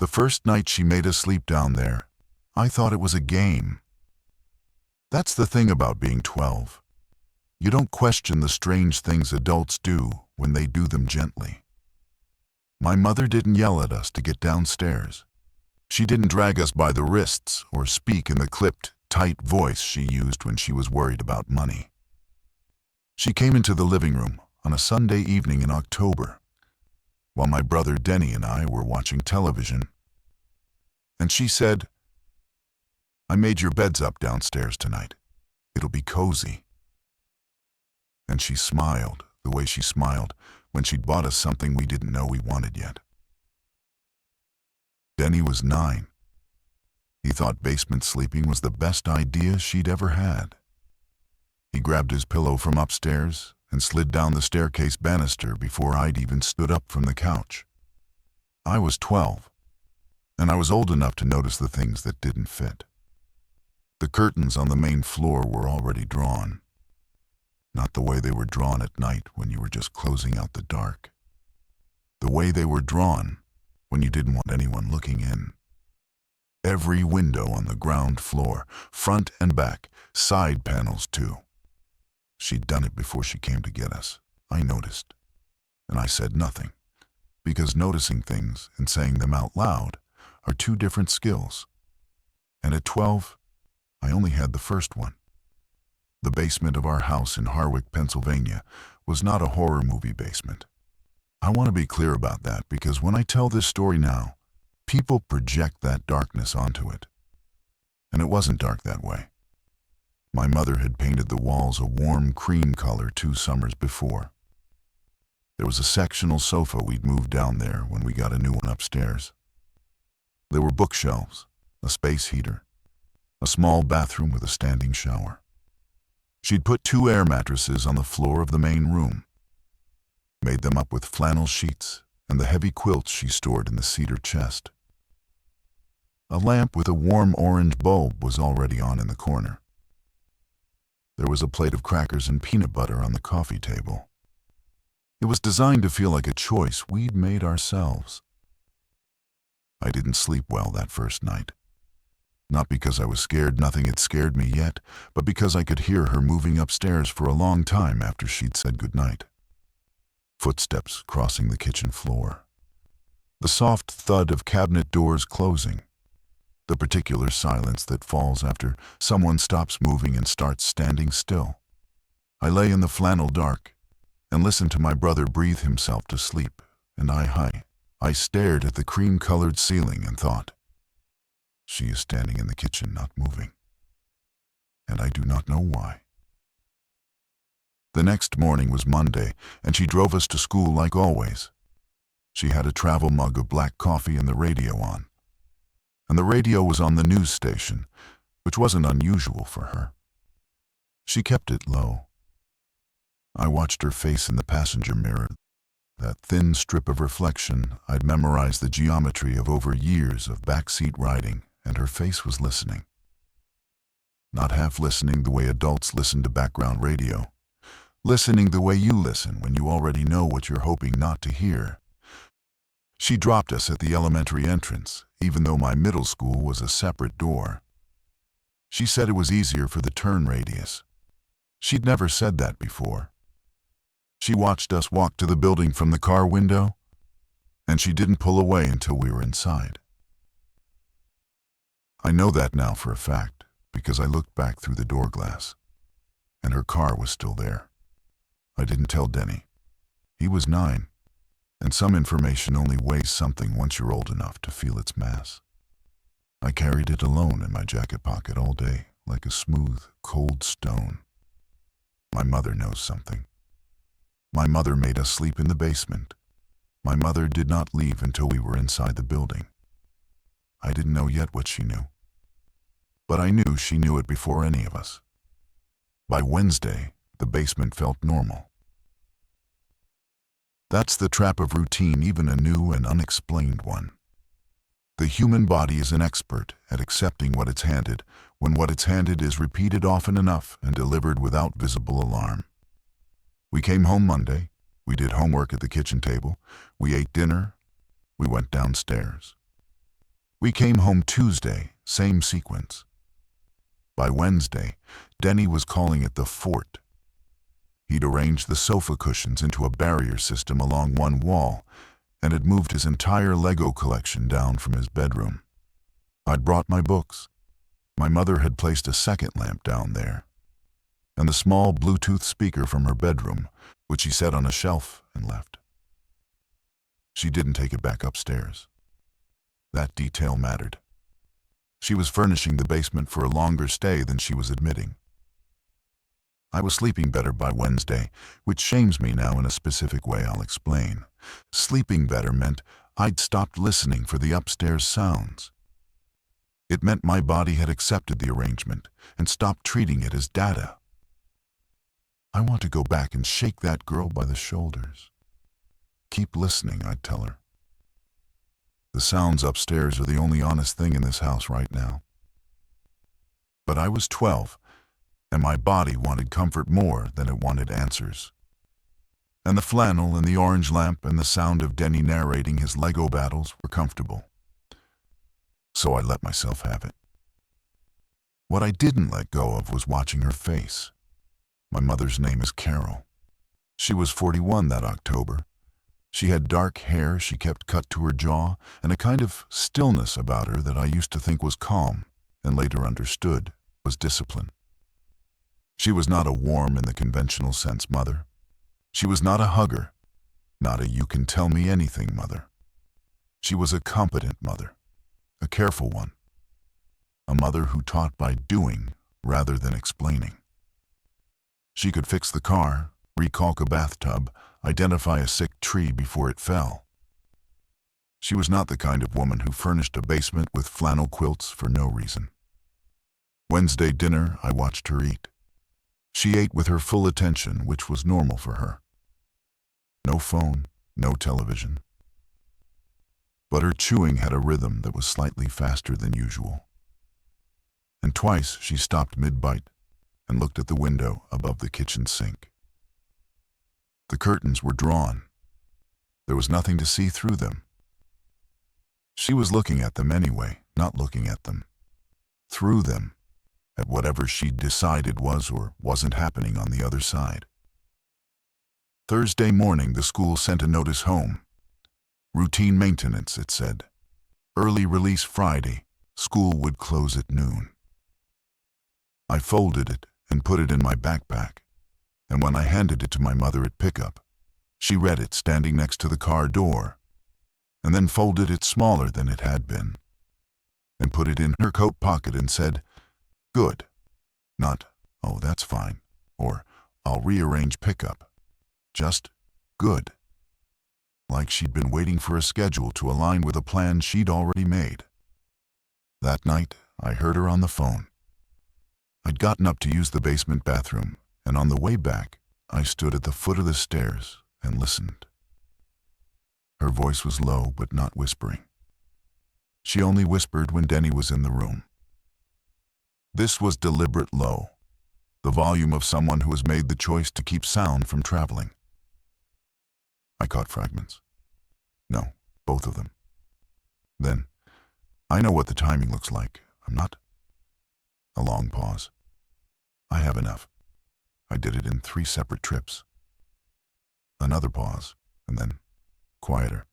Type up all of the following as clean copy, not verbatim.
The first night she made us sleep down there, I thought it was a game. That's the thing about being 12. You don't question the strange things adults do when they do them gently. My mother didn't yell at us to get downstairs. She didn't drag us by the wrists or speak in the clipped, tight voice she used when she was worried about money. She came into the living room on a Sunday evening in October, while my brother Denny and I were watching television, and she said, "I made your beds up downstairs tonight. It'll be cozy." And she smiled the way she smiled when she'd bought us something we didn't know we wanted yet. Denny was 9. He thought basement sleeping was the best idea she'd ever had. He grabbed his pillow from upstairs and slid down the staircase banister before I'd even stood up from the couch. I was 12, and I was old enough to notice the things that didn't fit. The curtains on the main floor were already drawn. Not the way they were drawn at night when you were just closing out the dark. The way they were drawn when you didn't want anyone looking in. Every window on the ground floor, front and back, side panels too. She'd done it before she came to get us. I noticed, and I said nothing, because noticing things and saying them out loud are two different skills. And at 12, I only had the first one. The basement of our house in Harwick, Pennsylvania, was not a horror movie basement. I want to be clear about that because when I tell this story now, people project that darkness onto it. And it wasn't dark that way. My mother had painted the walls a warm cream color 2 summers before. There was a sectional sofa we'd moved down there when we got a new one upstairs. There were bookshelves, a space heater, a small bathroom with a standing shower. She'd put 2 air mattresses on the floor of the main room, made them up with flannel sheets and the heavy quilts she stored in the cedar chest. A lamp with a warm orange bulb was already on in the corner. There was a plate of crackers and peanut butter on the coffee table. It was designed to feel like a choice we'd made ourselves. I didn't sleep well that first night. Not because I was scared nothing had scared me yet, but because I could hear her moving upstairs for a long time after she'd said goodnight. Footsteps crossing the kitchen floor. The soft thud of cabinet doors closing. The particular silence that falls after someone stops moving and starts standing still. I lay in the flannel dark and listened to my brother breathe himself to sleep, and I stared at the cream-colored ceiling and thought, she is standing in the kitchen not moving. And I do not know why. The next morning was Monday, and she drove us to school like always. She had a travel mug of black coffee and the radio on. And the radio was on the news station, which wasn't unusual for her. She kept it low. I watched her face in the passenger mirror, that thin strip of reflection I'd memorized the geometry of over years of backseat riding, and her face was listening. Not half listening the way adults listen to background radio. Listening the way you listen when you already know what you're hoping not to hear. She dropped us at the elementary entrance, even though my middle school was a separate door. She said it was easier for the turn radius. She'd never said that before. She watched us walk to the building from the car window, and she didn't pull away until we were inside. I know that now for a fact, because I looked back through the door glass, and her car was still there. I didn't tell Denny. He was 9, and some information only weighs something once you're old enough to feel its mass. I carried it alone in my jacket pocket all day, like a smooth, cold stone. My mother knows something. My mother made us sleep in the basement. My mother did not leave until we were inside the building. I didn't know yet what she knew. But I knew she knew it before any of us. By Wednesday, the basement felt normal. That's the trap of routine, even a new and unexplained one. The human body is an expert at accepting what it's handed when what it's handed is repeated often enough and delivered without visible alarm. We came home Monday. We did homework at the kitchen table. We ate dinner. We went downstairs. We came home Tuesday, same sequence. By Wednesday, Denny was calling it the fort. He'd arranged the sofa cushions into a barrier system along one wall and had moved his entire Lego collection down from his bedroom. I'd brought my books. My mother had placed a second lamp down there, and the small Bluetooth speaker from her bedroom, which she set on a shelf and left. She didn't take it back upstairs. That detail mattered. She was furnishing the basement for a longer stay than she was admitting. I was sleeping better by Wednesday, which shames me now in a specific way I'll explain. Sleeping better meant I'd stopped listening for the upstairs sounds. It meant my body had accepted the arrangement and stopped treating it as data. I want to go back and shake that girl by the shoulders. Keep listening, I'd tell her. The sounds upstairs are the only honest thing in this house right now. But I was 12, and my body wanted comfort more than it wanted answers. And the flannel and the orange lamp and the sound of Denny narrating his Lego battles were comfortable. So I let myself have it. What I didn't let go of was watching her face. My mother's name is Carol. She was 41 that October. She had dark hair she kept cut to her jaw and a kind of stillness about her that I used to think was calm and later understood was discipline. She was not a warm in the conventional sense mother. She was not a hugger, not a you can tell me anything mother. She was a competent mother, a careful one, a mother who taught by doing rather than explaining. She could fix the car, recalk a bathtub, identify a sick tree before it fell. She was not the kind of woman who furnished a basement with flannel quilts for no reason. Wednesday dinner, I watched her eat. She ate with her full attention, which was normal for her. No phone, no television. But her chewing had a rhythm that was slightly faster than usual. And twice she stopped mid-bite and looked at the window above the kitchen sink. The curtains were drawn. There was nothing to see through them. She was looking at them anyway, not looking at them. Through them, at whatever she'd decided was or wasn't happening on the other side. Thursday morning, the school sent a notice home. Routine maintenance, it said. Early release Friday. School would close at noon. I folded it and put it in my backpack, and when I handed it to my mother at pickup, she read it standing next to the car door, and then folded it smaller than it had been, and put it in her coat pocket and said, "Good." Not, "Oh, that's fine," or "I'll rearrange pickup." Just, "Good." Like she'd been waiting for a schedule to align with a plan she'd already made. That night, I heard her on the phone. I'd gotten up to use the basement bathroom, and on the way back, I stood at the foot of the stairs and listened. Her voice was low but not whispering. She only whispered when Denny was in the room. This was deliberate low, the volume of someone who has made the choice to keep sound from traveling. I caught fragments. No, both of them. Then, I know what the timing looks like. I'm not. A long pause. I have enough. I did it in 3 separate trips. Another pause, and then, quieter.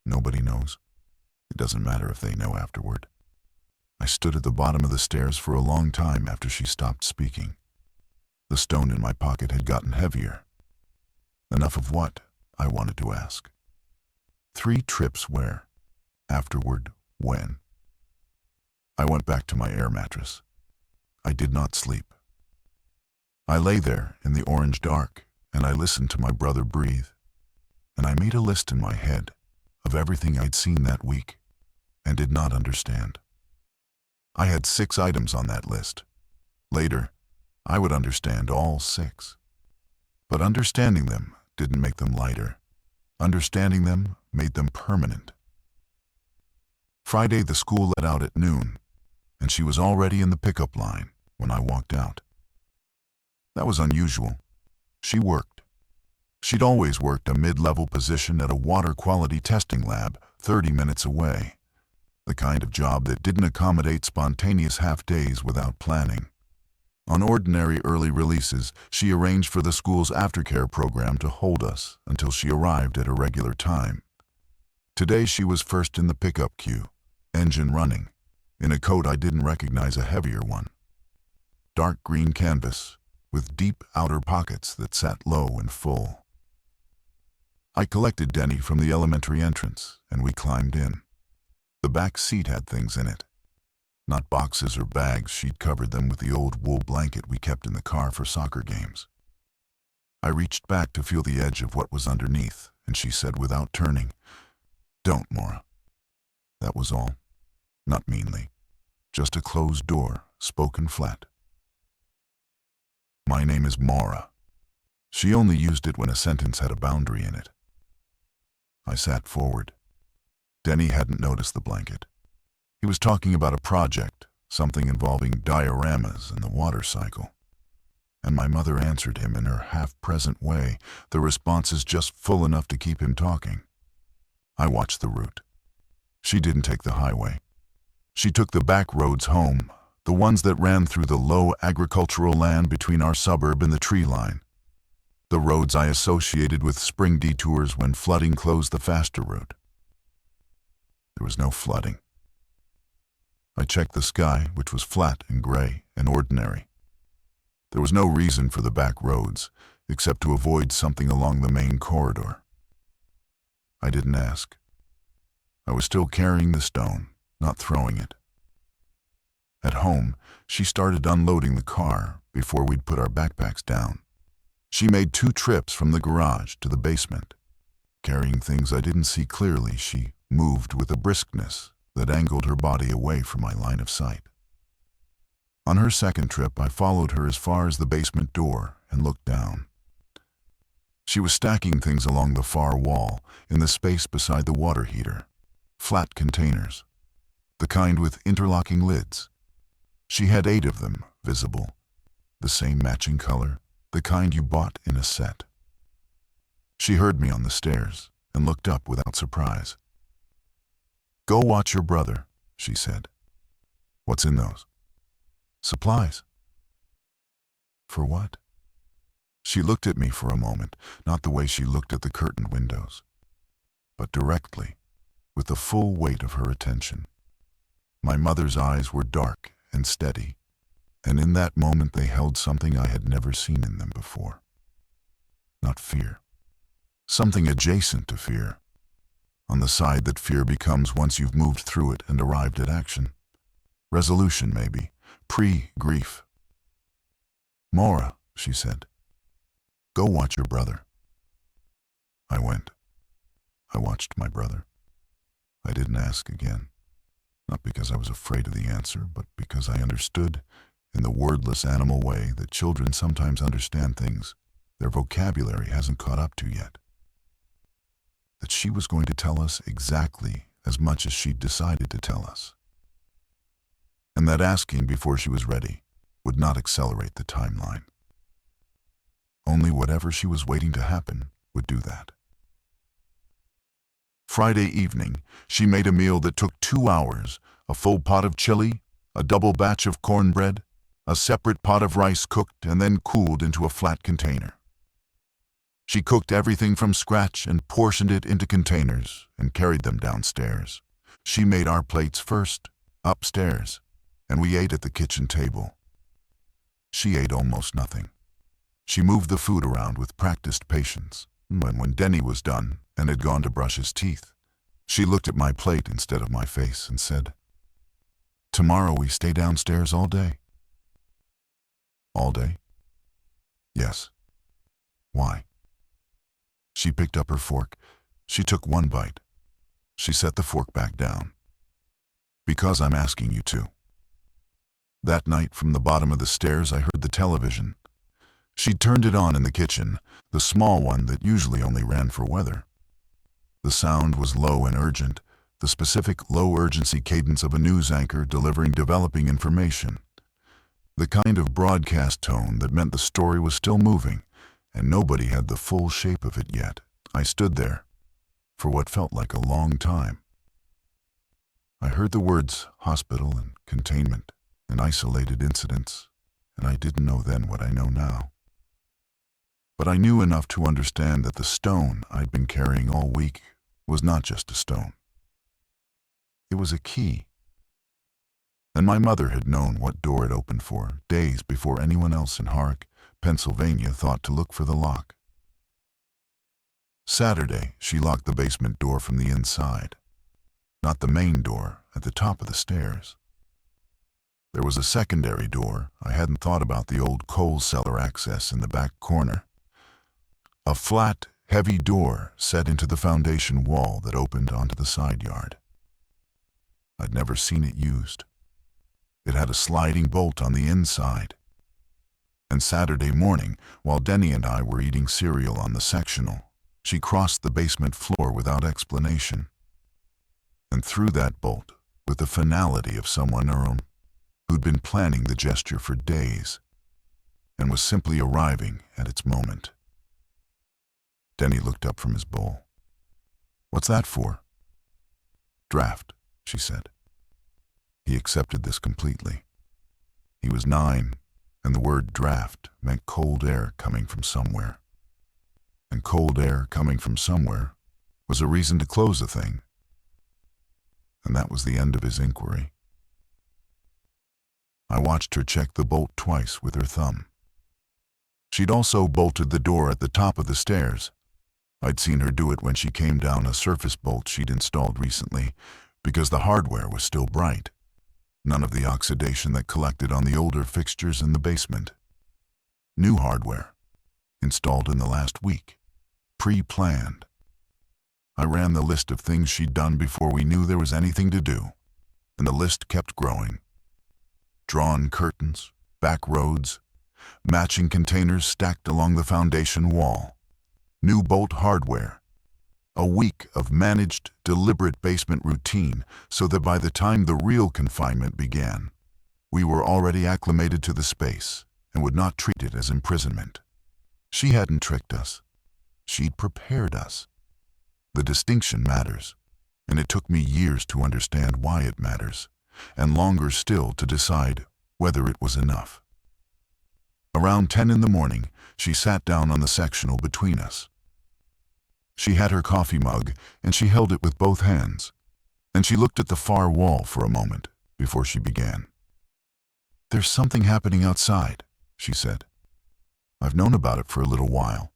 Nobody knows. It doesn't matter if they know afterward. I stood at the bottom of the stairs for a long time after she stopped speaking. The stone in my pocket had gotten heavier. Enough of what? I wanted to ask. 3 trips where? Afterward, when? I went back to my air mattress. I did not sleep. I lay there in the orange dark, and I listened to my brother breathe. And I made a list in my head of everything I'd seen that week and did not understand. I had 6 items on that list. Later, I would understand all 6. But understanding them didn't make them lighter. Understanding them made them permanent. Friday, the school let out at noon, and she was already in the pickup line when I walked out. That was unusual. She worked. She'd always worked a mid-level position at a water quality testing lab 30 minutes away. the kind of job that didn't accommodate spontaneous half-days without planning. On ordinary early releases, she arranged for the school's aftercare program to hold us until she arrived at a regular time. Today she was first in the pickup queue, engine running, in a coat I didn't recognize, a heavier one. Dark green canvas, with deep outer pockets that sat low and full. I collected Denny from the elementary entrance, and we climbed in. The back seat had things in it. Not boxes or bags, she'd covered them with the old wool blanket we kept in the car for soccer games. I reached back to feel the edge of what was underneath, and she said without turning, "Don't, Maura." That was all. Not meanly. Just a closed door, spoken flat. My name is Maura. She only used it when a sentence had a boundary in it. I sat forward. Denny hadn't noticed the blanket. He was talking about a project, something involving dioramas and the water cycle. And my mother answered him in her half-present way, the responses just full enough to keep him talking. I watched the route. She didn't take the highway. She took the back roads home, the ones that ran through the low agricultural land between our suburb and the tree line. The roads I associated with spring detours when flooding closed the faster route. There was no flooding. I checked the sky, which was flat and gray and ordinary. There was no reason for the back roads, except to avoid something along the main corridor. I didn't ask. I was still carrying the stone, not throwing it. At home, she started unloading the car before we'd put our backpacks down. She made 2 trips from the garage to the basement. Carrying things I didn't see clearly, she moved with a briskness that angled her body away from my line of sight. On her second trip, I followed her as far as the basement door and looked down. She was stacking things along the far wall, in the space beside the water heater. Flat containers, the kind with interlocking lids. She had 8 of them, visible, the same matching color, the kind you bought in a set. She heard me on the stairs and looked up without surprise. "Go watch your brother," she said. "What's in those?" "Supplies." "For what?" She looked at me for a moment, not the way she looked at the curtained windows, but directly, with the full weight of her attention. My mother's eyes were dark and steady, and in that moment they held something I had never seen in them before. Not fear. Something adjacent to fear. On the side that fear becomes once you've moved through it and arrived at action. Resolution, maybe. Pre-grief. "Maura," she said, "go watch your brother." I went. I watched my brother. I didn't ask again. Not because I was afraid of the answer, but because I understood, in the wordless animal way that children sometimes understand things their vocabulary hasn't caught up to yet. That she was going to tell us exactly as much as she'd decided to tell us. And that asking before she was ready would not accelerate the timeline. Only whatever she was waiting to happen would do that. Friday evening, she made a meal that took 2 hours, a full pot of chili, a double batch of cornbread, a separate pot of rice cooked and then cooled into a flat container. She cooked everything from scratch and portioned it into containers and carried them downstairs. She made our plates first, upstairs, and we ate at the kitchen table. She ate almost nothing. She moved the food around with practiced patience. When Denny was done and had gone to brush his teeth, she looked at my plate instead of my face and said, "Tomorrow we stay downstairs all day." "All day?" "Yes." "Why?" She picked up her fork. She took 1 bite. She set the fork back down. "Because I'm asking you to." That night, from the bottom of the stairs, I heard the television. She'd turned it on in the kitchen, the small one that usually only ran for weather. The sound was low and urgent, the specific low-urgency cadence of a news anchor delivering developing information. The kind of broadcast tone that meant the story was still moving, and nobody had the full shape of it yet. I stood there, for what felt like a long time. I heard the words hospital and containment and isolated incidents, and I didn't know then what I know now. But I knew enough to understand that the stone I'd been carrying all week was not just a stone. It was a key. And my mother had known what door it opened for days before anyone else in Hark, Pennsylvania thought to look for the lock. Saturday, she locked the basement door from the inside, not the main door at the top of the stairs. There was a secondary door. I hadn't thought about the old coal cellar access in the back corner. A flat, heavy door set into the foundation wall that opened onto the side yard. I'd never seen it used. It had a sliding bolt on the inside. And Saturday morning, while Denny and I were eating cereal on the sectional, she crossed the basement floor without explanation. And threw that bolt with the finality of someone who'd been planning the gesture for days and was simply arriving at its moment. Denny looked up from his bowl. "What's that for?" "Draft," she said. He accepted this completely. He was 9, and the word draft meant cold air coming from somewhere. And cold air coming from somewhere was a reason to close a thing. And that was the end of his inquiry. I watched her check the bolt twice with her thumb. She'd also bolted the door at the top of the stairs. I'd seen her do it when she came down a surface bolt she'd installed recently, because the hardware was still bright. None of the oxidation that collected on the older fixtures in the basement. New hardware, installed in the last week, pre-planned. I ran the list of things she'd done before we knew there was anything to do, and the list kept growing. Drawn curtains, back roads, matching containers stacked along the foundation wall, new bolt hardware, a week of managed, deliberate basement routine so that by the time the real confinement began, we were already acclimated to the space and would not treat it as imprisonment. She hadn't tricked us. She'd prepared us. The distinction matters, and it took me years to understand why it matters, and longer still to decide whether it was enough. Around 10 in the morning, she sat down on the sectional between us. She had her coffee mug, and she held it with both hands, and she looked at the far wall for a moment before she began. "There's something happening outside," she said. "I've known about it for a little while.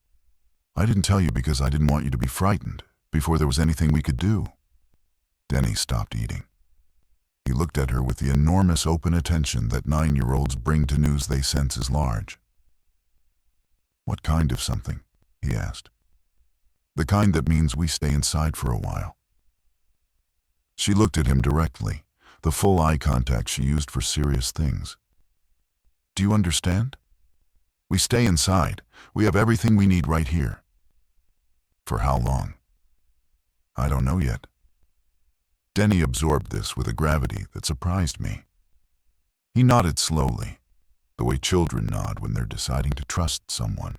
I didn't tell you because I didn't want you to be frightened before there was anything we could do." Denny stopped eating. He looked at her with the enormous open attention that 9-year-olds bring to news they sense is large. "What kind of something?" he asked. "The kind that means we stay inside for a while." She looked at him directly, the full eye contact she used for serious things. "Do you understand? We stay inside. We have everything we need right here." "For how long?" "I don't know yet." Denny absorbed this with a gravity that surprised me. He nodded slowly, the way children nod when they're deciding to trust someone.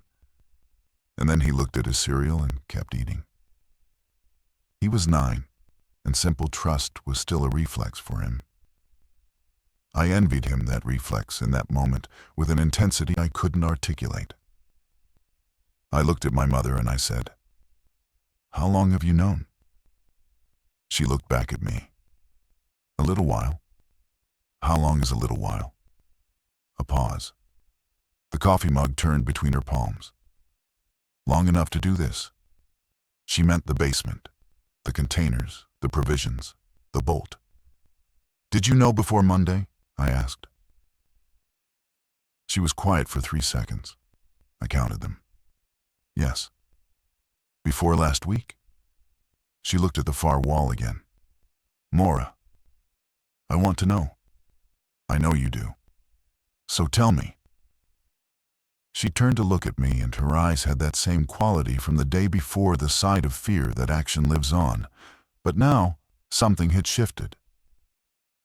And then he looked at his cereal and kept eating. He was 9, and simple trust was still a reflex for him. I envied him that reflex in that moment with an intensity I couldn't articulate. I looked at my mother and I said, "How long have you known?" She looked back at me. "A little while." "How long is a little while?" A pause. The coffee mug turned between her palms. "Long enough to do this." She meant the basement, the containers, the provisions, the bolt. "Did you know before Monday?" I asked. She was quiet for 3 seconds. I counted them. "Yes." "Before last week?" She looked at the far wall again. "Maura, I want to know." "I know you do. So tell me." She turned to look at me, and her eyes had that same quality from the day before, the side of fear that action lives on. But now, something had shifted.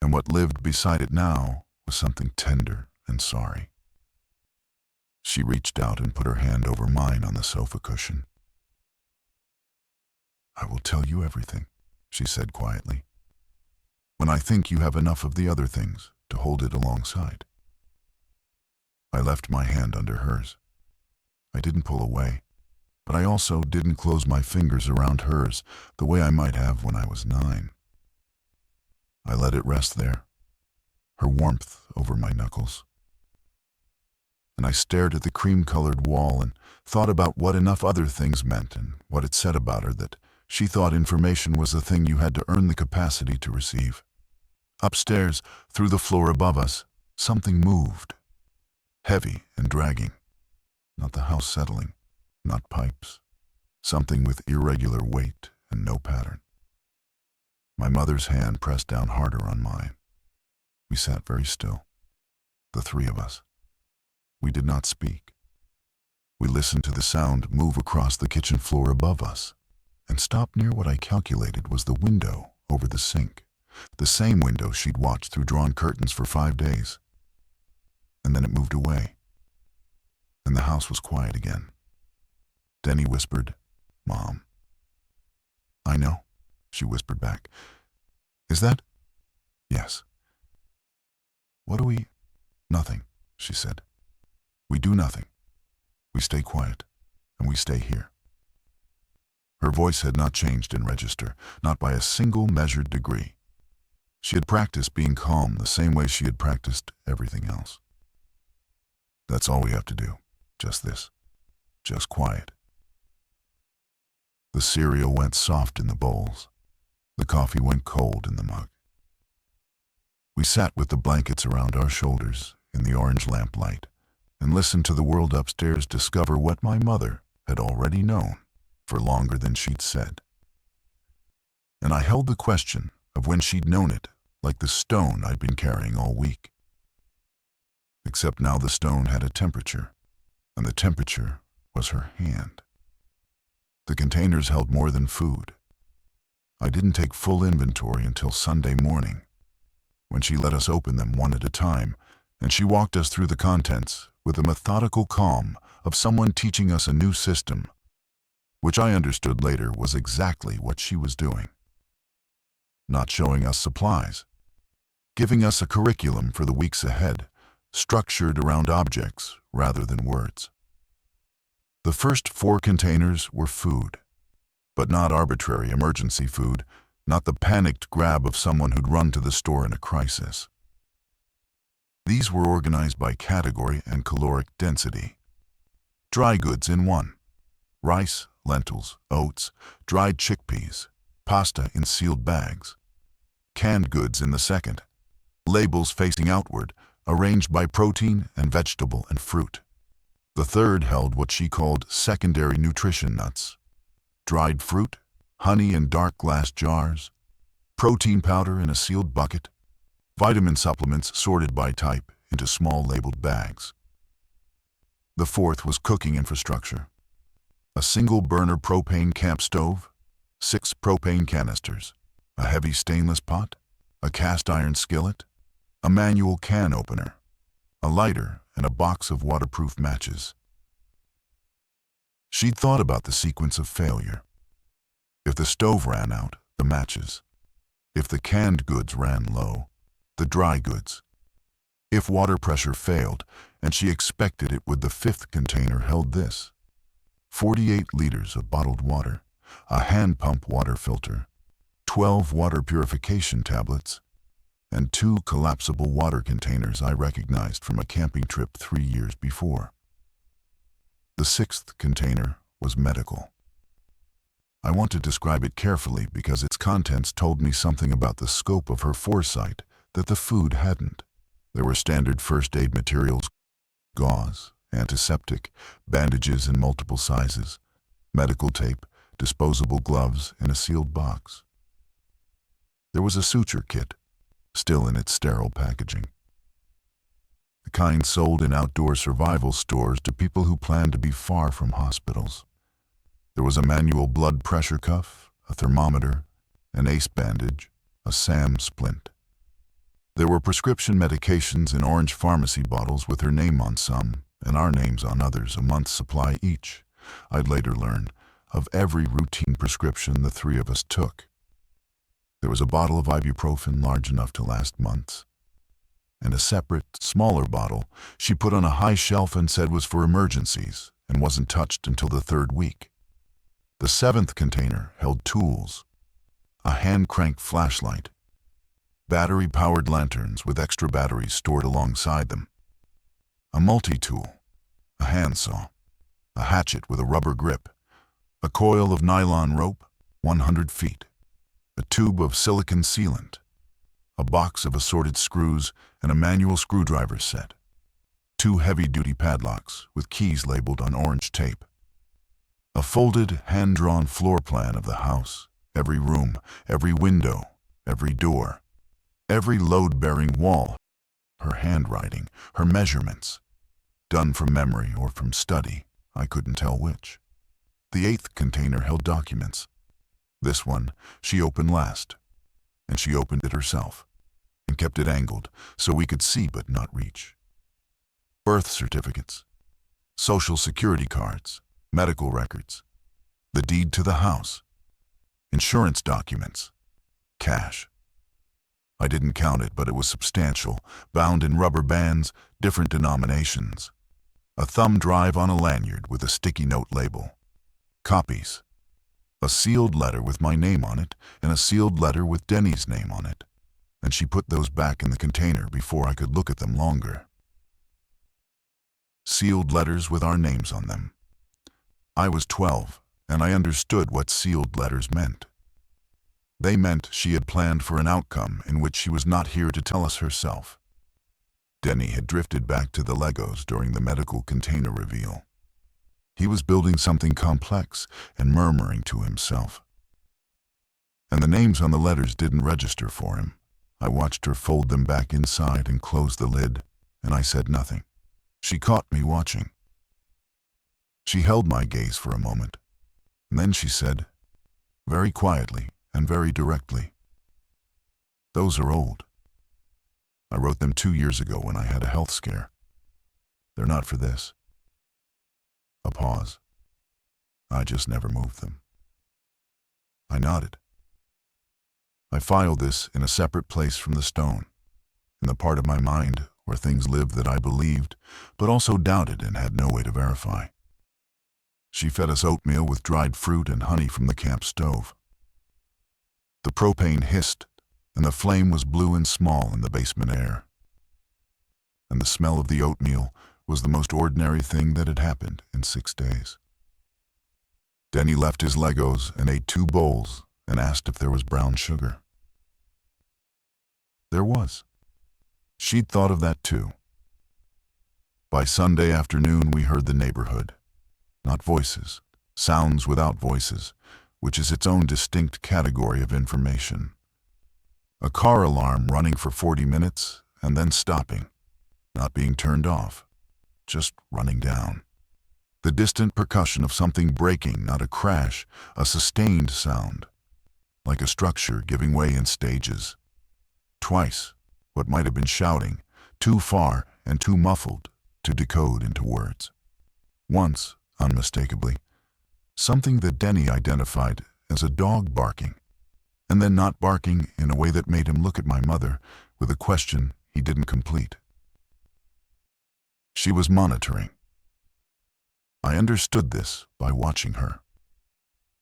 And what lived beside it now was something tender and sorry. She reached out and put her hand over mine on the sofa cushion. "I will tell you everything," she said quietly. when I think you have enough of the other things to hold it alongside. I left my hand under hers. I didn't pull away, but I also didn't close my fingers around hers the way I might have when I was 9. I let it rest there, her warmth over my knuckles. And I stared at the cream-colored wall and thought about what enough other things meant and what it said about her that she thought information was a thing you had to earn the capacity to receive. Upstairs, through the floor above us, something moved, heavy and dragging. Not the house settling, not pipes. Something with irregular weight and no pattern. My mother's hand pressed down harder on mine. We sat very still, the three of us. We did not speak. We listened to the sound move across the kitchen floor above us and stop near what I calculated was the window over the sink, the same window she'd watched through drawn curtains for 5 days. And then it moved away, and the house was quiet again. Denny whispered, "Mom." "I know," she whispered back. "Is that?" "Yes." "What do we—" "Nothing," she said. "We do nothing. We stay quiet, and we stay here." Her voice had not changed in register, not by a single measured degree. She had practiced being calm the same way she had practiced everything else. "That's all we have to do. Just this. Just quiet." The cereal went soft in the bowls. The coffee went cold in the mug. We sat with the blankets around our shoulders in the orange lamplight and listened to the world upstairs discover what my mother had already known for longer than she'd said. And I held the question of when she'd known it like the stone I'd been carrying all week. Except now the stone had a temperature, and the temperature was her hand. The containers held more than food. I didn't take full inventory until Sunday morning, when she let us open them one at a time, and she walked us through the contents with the methodical calm of someone teaching us a new system, which I understood later was exactly what she was doing. Not showing us supplies, giving us a curriculum for the weeks ahead, structured around objects rather than words. The first 4 containers were food, but not arbitrary emergency food, not the panicked grab of someone who'd run to the store in a crisis. These were organized by category and caloric density. Dry goods in 1, rice, lentils, oats, dried chickpeas, pasta in sealed bags. Canned goods in the 2nd, labels facing outward, arranged by protein and vegetable and fruit. The 3rd held what she called secondary nutrition nuts, dried fruit, honey in dark glass jars, protein powder in a sealed bucket, vitamin supplements sorted by type into small labeled bags. The 4th was cooking infrastructure. A single burner propane camp stove, 6 propane canisters, a heavy stainless pot, a cast iron skillet, a manual can opener, a lighter, and a box of waterproof matches. She'd thought about the sequence of failure. If the stove ran out, the matches. If the canned goods ran low, the dry goods. If water pressure failed, and she expected it would, the 5th container held this: 48 liters of bottled water, a hand pump water filter, 12 water purification tablets, and 2 collapsible water containers I recognized from a camping trip 3 years before. The 6th container was medical. I want to describe it carefully because its contents told me something about the scope of her foresight that the food hadn't. There were standard first aid materials, gauze, antiseptic, bandages in multiple sizes, medical tape, disposable gloves in a sealed box. There was a suture kit, still in its sterile packaging. The kind sold in outdoor survival stores to people who planned to be far from hospitals. There was a manual blood pressure cuff, a thermometer, an ace bandage, a SAM splint. There were prescription medications in orange pharmacy bottles with her name on some and our names on others, a month's supply each, I'd later learn, of every routine prescription the 3 of us took. There was a bottle of ibuprofen large enough to last months, and a separate, smaller bottle she put on a high shelf and said was for emergencies and wasn't touched until the 3rd week. The 7th container held tools, a hand-cranked flashlight, battery-powered lanterns with extra batteries stored alongside them, a multi-tool, a handsaw, a hatchet with a rubber grip, a coil of nylon rope, 100 feet, a tube of silicon sealant, a box of assorted screws, and a manual screwdriver set, 2 heavy-duty padlocks with keys labeled on orange tape, a folded, hand-drawn floor plan of the house, every room, every window, every door, every load-bearing wall, her handwriting, her measurements, done from memory or from study, I couldn't tell which. The 8th container held documents. This one she opened last, and she opened it herself, and kept it angled so we could see but not reach. Birth certificates, social security cards, medical records, the deed to the house, insurance documents, cash. I didn't count it, but it was substantial, bound in rubber bands, different denominations. A thumb drive on a lanyard with a sticky note label. Copies. A sealed letter with my name on it, and a sealed letter with Denny's name on it. And she put those back in the container before I could look at them longer. Sealed letters with our names on them. I was 12, and I understood what sealed letters meant. They meant she had planned for an outcome in which she was not here to tell us herself. Denny had drifted back to the Legos during the medical container reveal. He was building something complex and murmuring to himself. And the names on the letters didn't register for him. I watched her fold them back inside and close the lid, and I said nothing. She caught me watching. She held my gaze for a moment, and then she said, very quietly and very directly, "Those are old. I wrote them 2 years ago when I had a health scare. They're not for this." A pause. I just never moved them. I nodded. I filed this in a separate place from the stone, in the part of my mind where things lived that I believed, but also doubted and had no way to verify. She fed us oatmeal with dried fruit and honey from the camp stove. The propane hissed, and the flame was blue and small in the basement air. And the smell of the oatmeal was the most ordinary thing that had happened in 6 days. Denny left his Legos and ate 2 bowls and asked if there was brown sugar. There was. She'd thought of that too. By Sunday afternoon we heard the neighborhood. Not voices, sounds without voices, which is its own distinct category of information. A car alarm running for 40 minutes and then stopping, not being turned off, just running down. The distant percussion of something breaking, not a crash, a sustained sound, like a structure giving way in stages. Twice, what might have been shouting, too far and too muffled to decode into words. Once, unmistakably, something that Denny identified as a dog barking, and then not barking in a way that made him look at my mother with a question he didn't complete. She was monitoring. I understood this by watching her.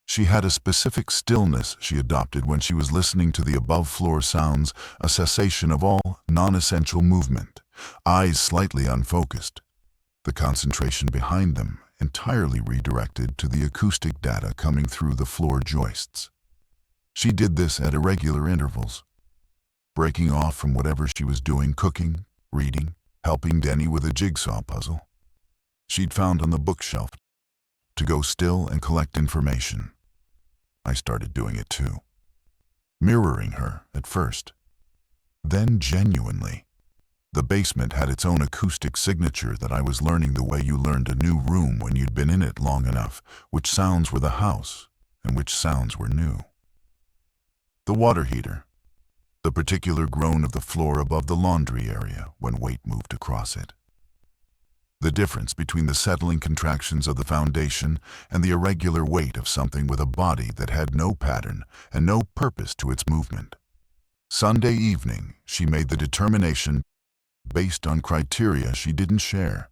She had a specific stillness she adopted when she was listening to the above-floor sounds, a cessation of all non-essential movement, eyes slightly unfocused, the concentration behind them entirely redirected to the acoustic data coming through the floor joists. She did this at irregular intervals, breaking off from whatever she was doing, cooking, reading, helping Denny with a jigsaw puzzle she'd found on the bookshelf, to go still and collect information. I started doing it too, mirroring her at first, then genuinely. The basement had its own acoustic signature that I was learning the way you learned a new room when you'd been in it long enough, which sounds were the house and which sounds were new. The water heater, the particular groan of the floor above the laundry area when weight moved across it. The difference between the settling contractions of the foundation and the irregular weight of something with a body that had no pattern and no purpose to its movement. Sunday evening, she made the determination, based on criteria she didn't share,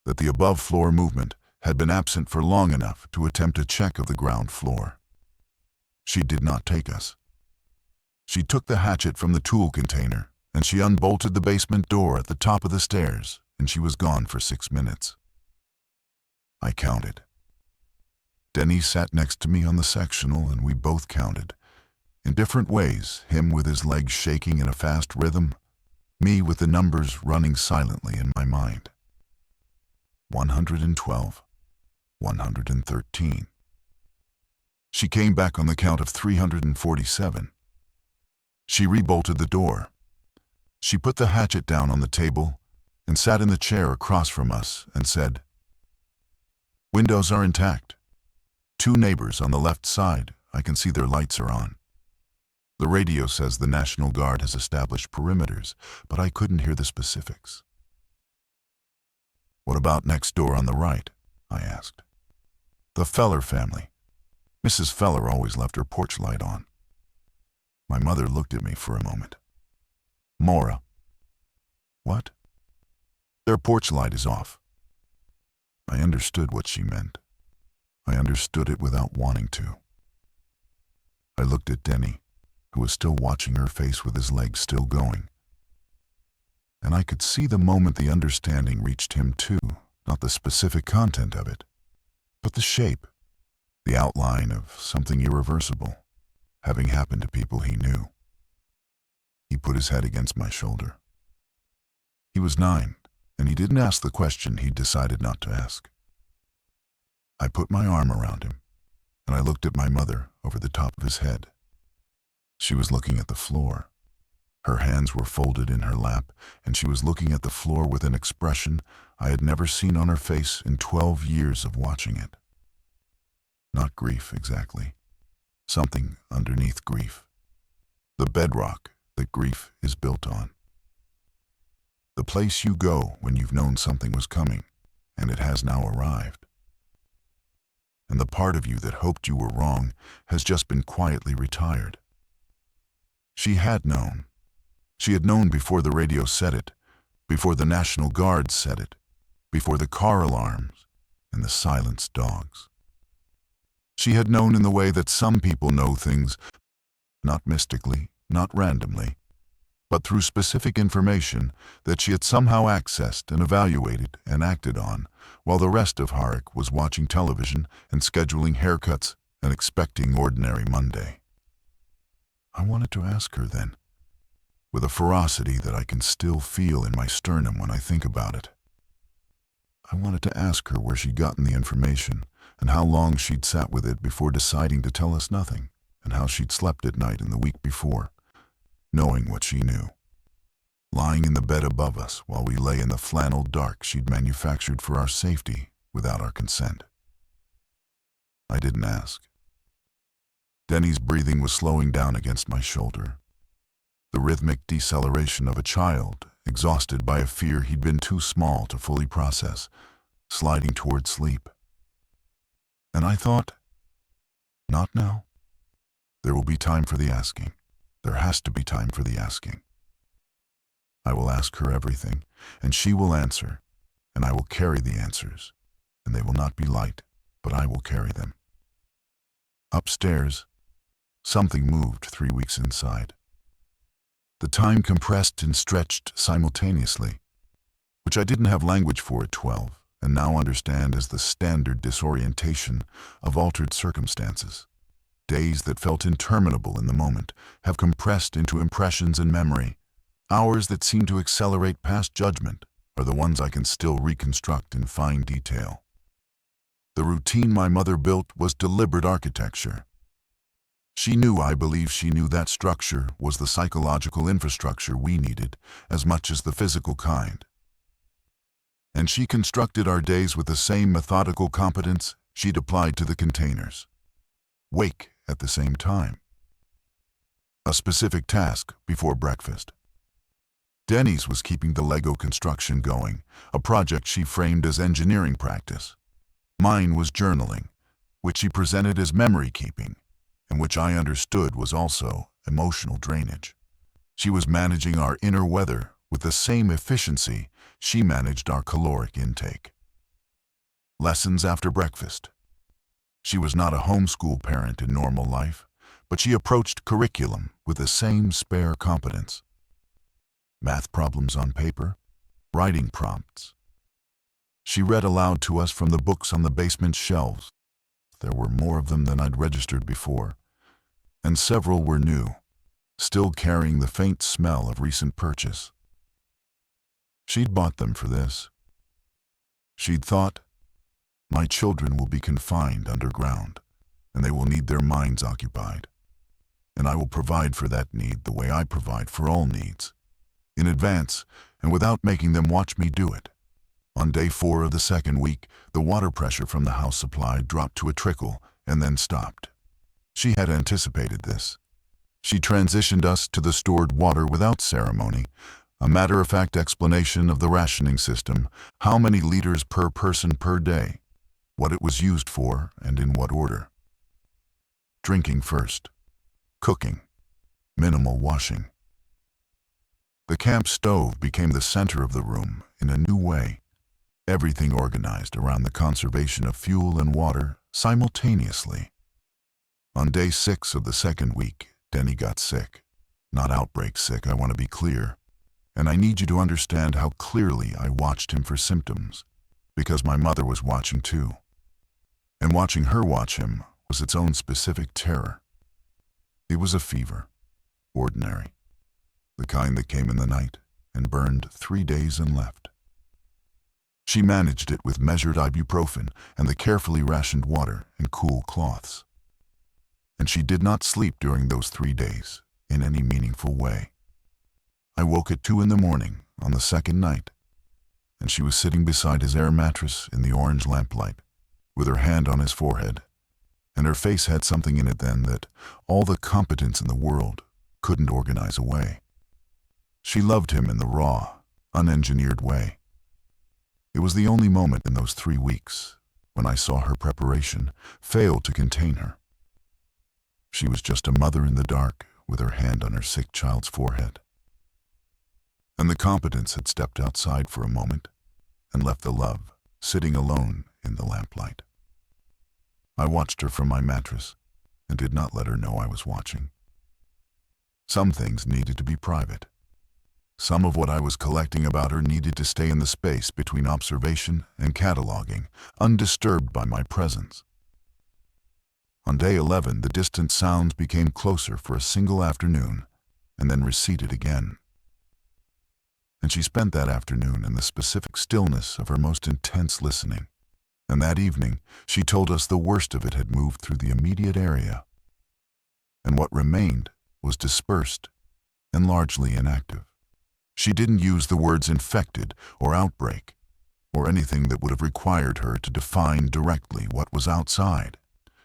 that the above-floor movement had been absent for long enough to attempt a check of the ground floor. She did not take us. She took the hatchet from the tool container, and she unbolted the basement door at the top of the stairs, and she was gone for 6 minutes. I counted. Denny sat next to me on the sectional, and we both counted. In different ways, him with his legs shaking in a fast rhythm, me with the numbers running silently in my mind. 112. 113. She came back on the count of 347. She rebolted the door. She put the hatchet down on the table and sat in the chair across from us and said, "Windows are intact. 2 neighbors on the left side, I can see their lights are on. The radio says the National Guard has established perimeters, but I couldn't hear the specifics." "What about next door on the right?" I asked. "The Feller family. Mrs. Feller always left her porch light on." My mother looked at me for a moment. "Mora." "What?" "Their porch light is off." I understood what she meant. I understood it without wanting to. I looked at Denny, who was still watching her face with his legs still going. And I could see the moment the understanding reached him too, not the specific content of it, but the shape, the outline of something irreversible, having happened to people he knew. He put his head against my shoulder. He was 9, and he didn't ask the question he'd decided not to ask. I put my arm around him, and I looked at my mother over the top of his head. She was looking at the floor. Her hands were folded in her lap, and she was looking at the floor with an expression I had never seen on her face in 12 years of watching it. Not grief, exactly. Something underneath grief. The bedrock that grief is built on. The place you go when you've known something was coming, and it has now arrived. And the part of you that hoped you were wrong has just been quietly retired. She had known. She had known before the radio said it, before the National Guard said it, before the car alarms and the silenced dogs. She had known in the way that some people know things, not mystically, not randomly, but through specific information that she had somehow accessed and evaluated and acted on, while the rest of Harik was watching television and scheduling haircuts and expecting ordinary Monday. I wanted to ask her then, with a ferocity that I can still feel in my sternum when I think about it. I wanted to ask her where she'd gotten the information and how long she'd sat with it before deciding to tell us nothing, and how she'd slept at night in the week before, knowing what she knew. Lying in the bed above us while we lay in the flannel dark she'd manufactured for our safety without our consent. I didn't ask. Denny's breathing was slowing down against my shoulder. The rhythmic deceleration of a child, exhausted by a fear he'd been too small to fully process, sliding toward sleep. And I thought, not now. There will be time for the asking. There has to be time for the asking. I will ask her everything, and she will answer, and I will carry the answers, and they will not be light, but I will carry them. Upstairs, something moved 3 weeks inside. The time compressed and stretched simultaneously, which I didn't have language for at 12, and now understand as the standard disorientation of altered circumstances. Days that felt interminable in the moment have compressed into impressions in memory. Hours that seem to accelerate past judgment are the ones I can still reconstruct in fine detail. The routine my mother built was deliberate architecture. She knew, I believe she knew, that structure was the psychological infrastructure we needed as much as the physical kind. And she constructed our days with the same methodical competence she'd applied to the containers. Wake at the same time. A specific task before breakfast. Denny's was keeping the Lego construction going, a project she framed as engineering practice. Mine was journaling, which she presented as memory keeping, and which I understood was also emotional drainage. She was managing our inner weather with the same efficiency she managed our caloric intake. Lessons after breakfast. She was not a homeschool parent in normal life, but she approached curriculum with the same spare competence. Math problems on paper, writing prompts. She read aloud to us from the books on the basement shelves. There were more of them than I'd registered before, and several were new, still carrying the faint smell of recent purchase. She'd bought them for this. She'd thought, my children will be confined underground, and they will need their minds occupied. And I will provide for that need the way I provide for all needs, in advance and without making them watch me do it. On day 4 of the second week, the water pressure from the house supply dropped to a trickle and then stopped. She had anticipated this. She transitioned us to the stored water without ceremony, a matter-of-fact explanation of the rationing system, how many liters per person per day, what it was used for, and in what order. Drinking first. Cooking. Minimal washing. The camp stove became the center of the room in a new way, everything organized around the conservation of fuel and water simultaneously. On day 6 of the second week, Denny got sick. Not outbreak sick, I want to be clear. And I need you to understand how clearly I watched him for symptoms, because my mother was watching too. And watching her watch him was its own specific terror. It was a fever, ordinary, the kind that came in the night and burned 3 days and left. She managed it with measured ibuprofen and the carefully rationed water and cool cloths. And she did not sleep during those 3 days in any meaningful way. I woke at 2 in the morning on the second night, and she was sitting beside his air mattress in the orange lamplight, with her hand on his forehead, and her face had something in it then that all the competence in the world couldn't organize away. She loved him in the raw, unengineered way. It was the only moment in those 3 weeks when I saw her preparation fail to contain her. She was just a mother in the dark with her hand on her sick child's forehead. And the competence had stepped outside for a moment and left the love sitting alone in the lamplight. I watched her from my mattress and did not let her know I was watching. Some things needed to be private. Some of what I was collecting about her needed to stay in the space between observation and cataloging, undisturbed by my presence. On day 11, the distant sounds became closer for a single afternoon and then receded again. And she spent that afternoon in the specific stillness of her most intense listening. And that evening, she told us the worst of it had moved through the immediate area. And what remained was dispersed and largely inactive. She didn't use the words infected or outbreak, or anything that would have required her to define directly what was outside.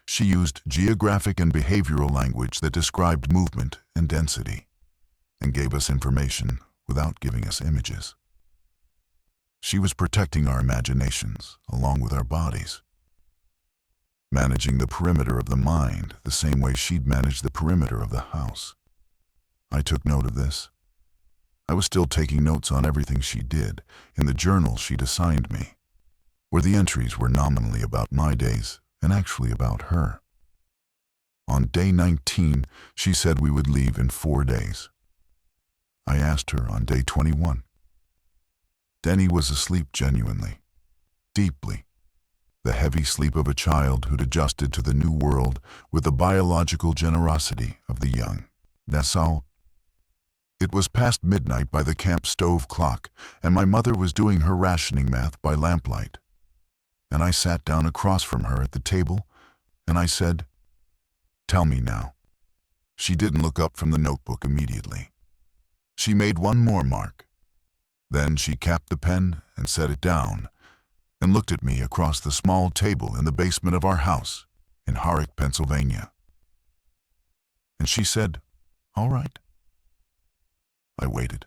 She used geographic and behavioral language that described movement and density, and gave us information without giving us images. She was protecting our imaginations along with our bodies, managing the perimeter of the mind the same way she'd managed the perimeter of the house. I took note of this. I was still taking notes on everything she did in the journal she'd assigned me, where the entries were nominally about my days and actually about her. On day 19, she said we would leave in 4 days. I asked her on day 21. Denny was asleep genuinely, deeply, the heavy sleep of a child who'd adjusted to the new world with the biological generosity of the young. That's all. It was past midnight by the camp stove clock, and my mother was doing her rationing math by lamplight. And I sat down across from her at the table, and I said, "Tell me now." She didn't look up from the notebook immediately. She made one more mark. Then she capped the pen and set it down, and looked at me across the small table in the basement of our house in Harrick, Pennsylvania. And she said, "All right." I waited.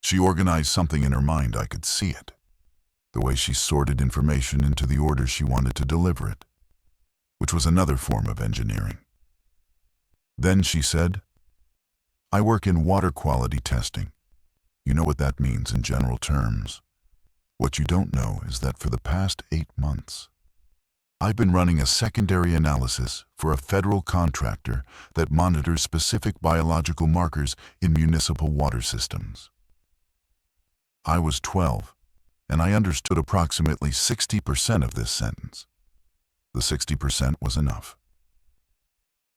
She organized something in her mind. I could see it. The way she sorted information into the order she wanted to deliver it, which was another form of engineering. Then she said, "I work in water quality testing. You know what that means in general terms. What you don't know is that for the past 8 months, I've been running a secondary analysis for a federal contractor that monitors specific biological markers in municipal water systems." I was 12, and I understood approximately 60% of this sentence. The 60% was enough.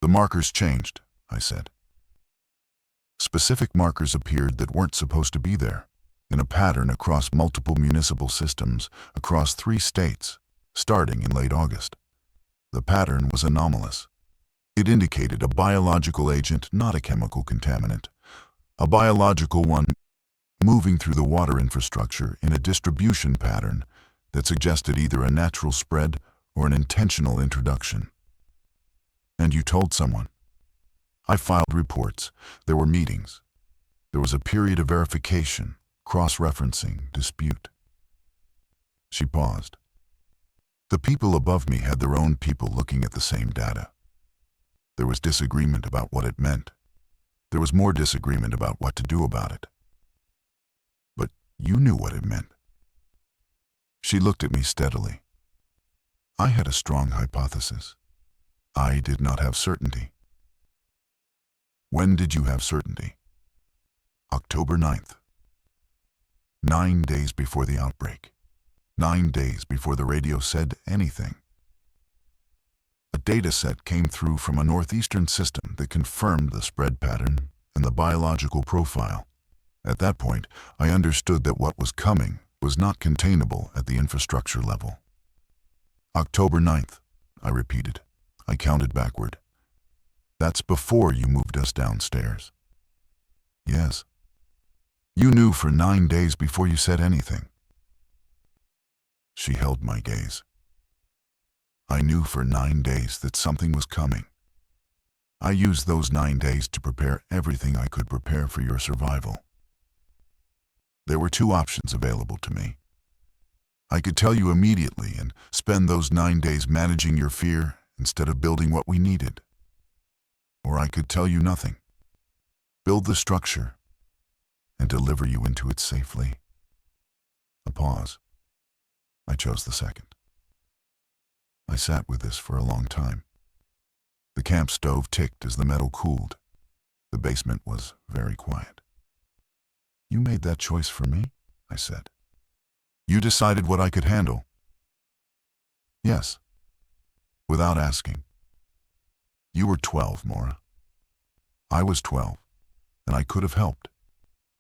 "The markers changed," I said. Specific markers appeared that weren't supposed to be there, in a pattern across multiple municipal systems across 3 states, starting in late August. The pattern was anomalous. It indicated a biological agent, not a chemical contaminant. A biological one moving through the water infrastructure in a distribution pattern that suggested either a natural spread or an intentional introduction. "And you told someone?" "I filed reports. There were meetings. There was a period of verification, cross-referencing, dispute." She paused. "The people above me had their own people looking at the same data. There was disagreement about what it meant. There was more disagreement about what to do about it. But you knew what it meant." She looked at me steadily. "I had a strong hypothesis. I did not have certainty." "When did you have certainty?" "October 9th. 9 days before the outbreak. 9 days before the radio said anything. A data set came through from a northeastern system that confirmed the spread pattern and the biological profile. At that point, I understood that what was coming was not containable at the infrastructure level." "October 9th, I repeated. I counted backward. "That's before you moved us downstairs." "Yes." "You knew for 9 days before you said anything." She held my gaze. "I knew for 9 days that something was coming. I used those 9 days to prepare everything I could prepare for your survival. There were 2 options available to me. I could tell you immediately and spend those 9 days managing your fear instead of building what we needed. Or I could tell you nothing, build the structure, and deliver you into it safely." A pause. I chose the second. I sat with this for a long time. The camp stove ticked as the metal cooled. The basement was very quiet. "You made that choice for me?" I said. "You decided what I could handle?" "Yes." Without asking. "You were 12, Maura. I was 12, and I could have helped.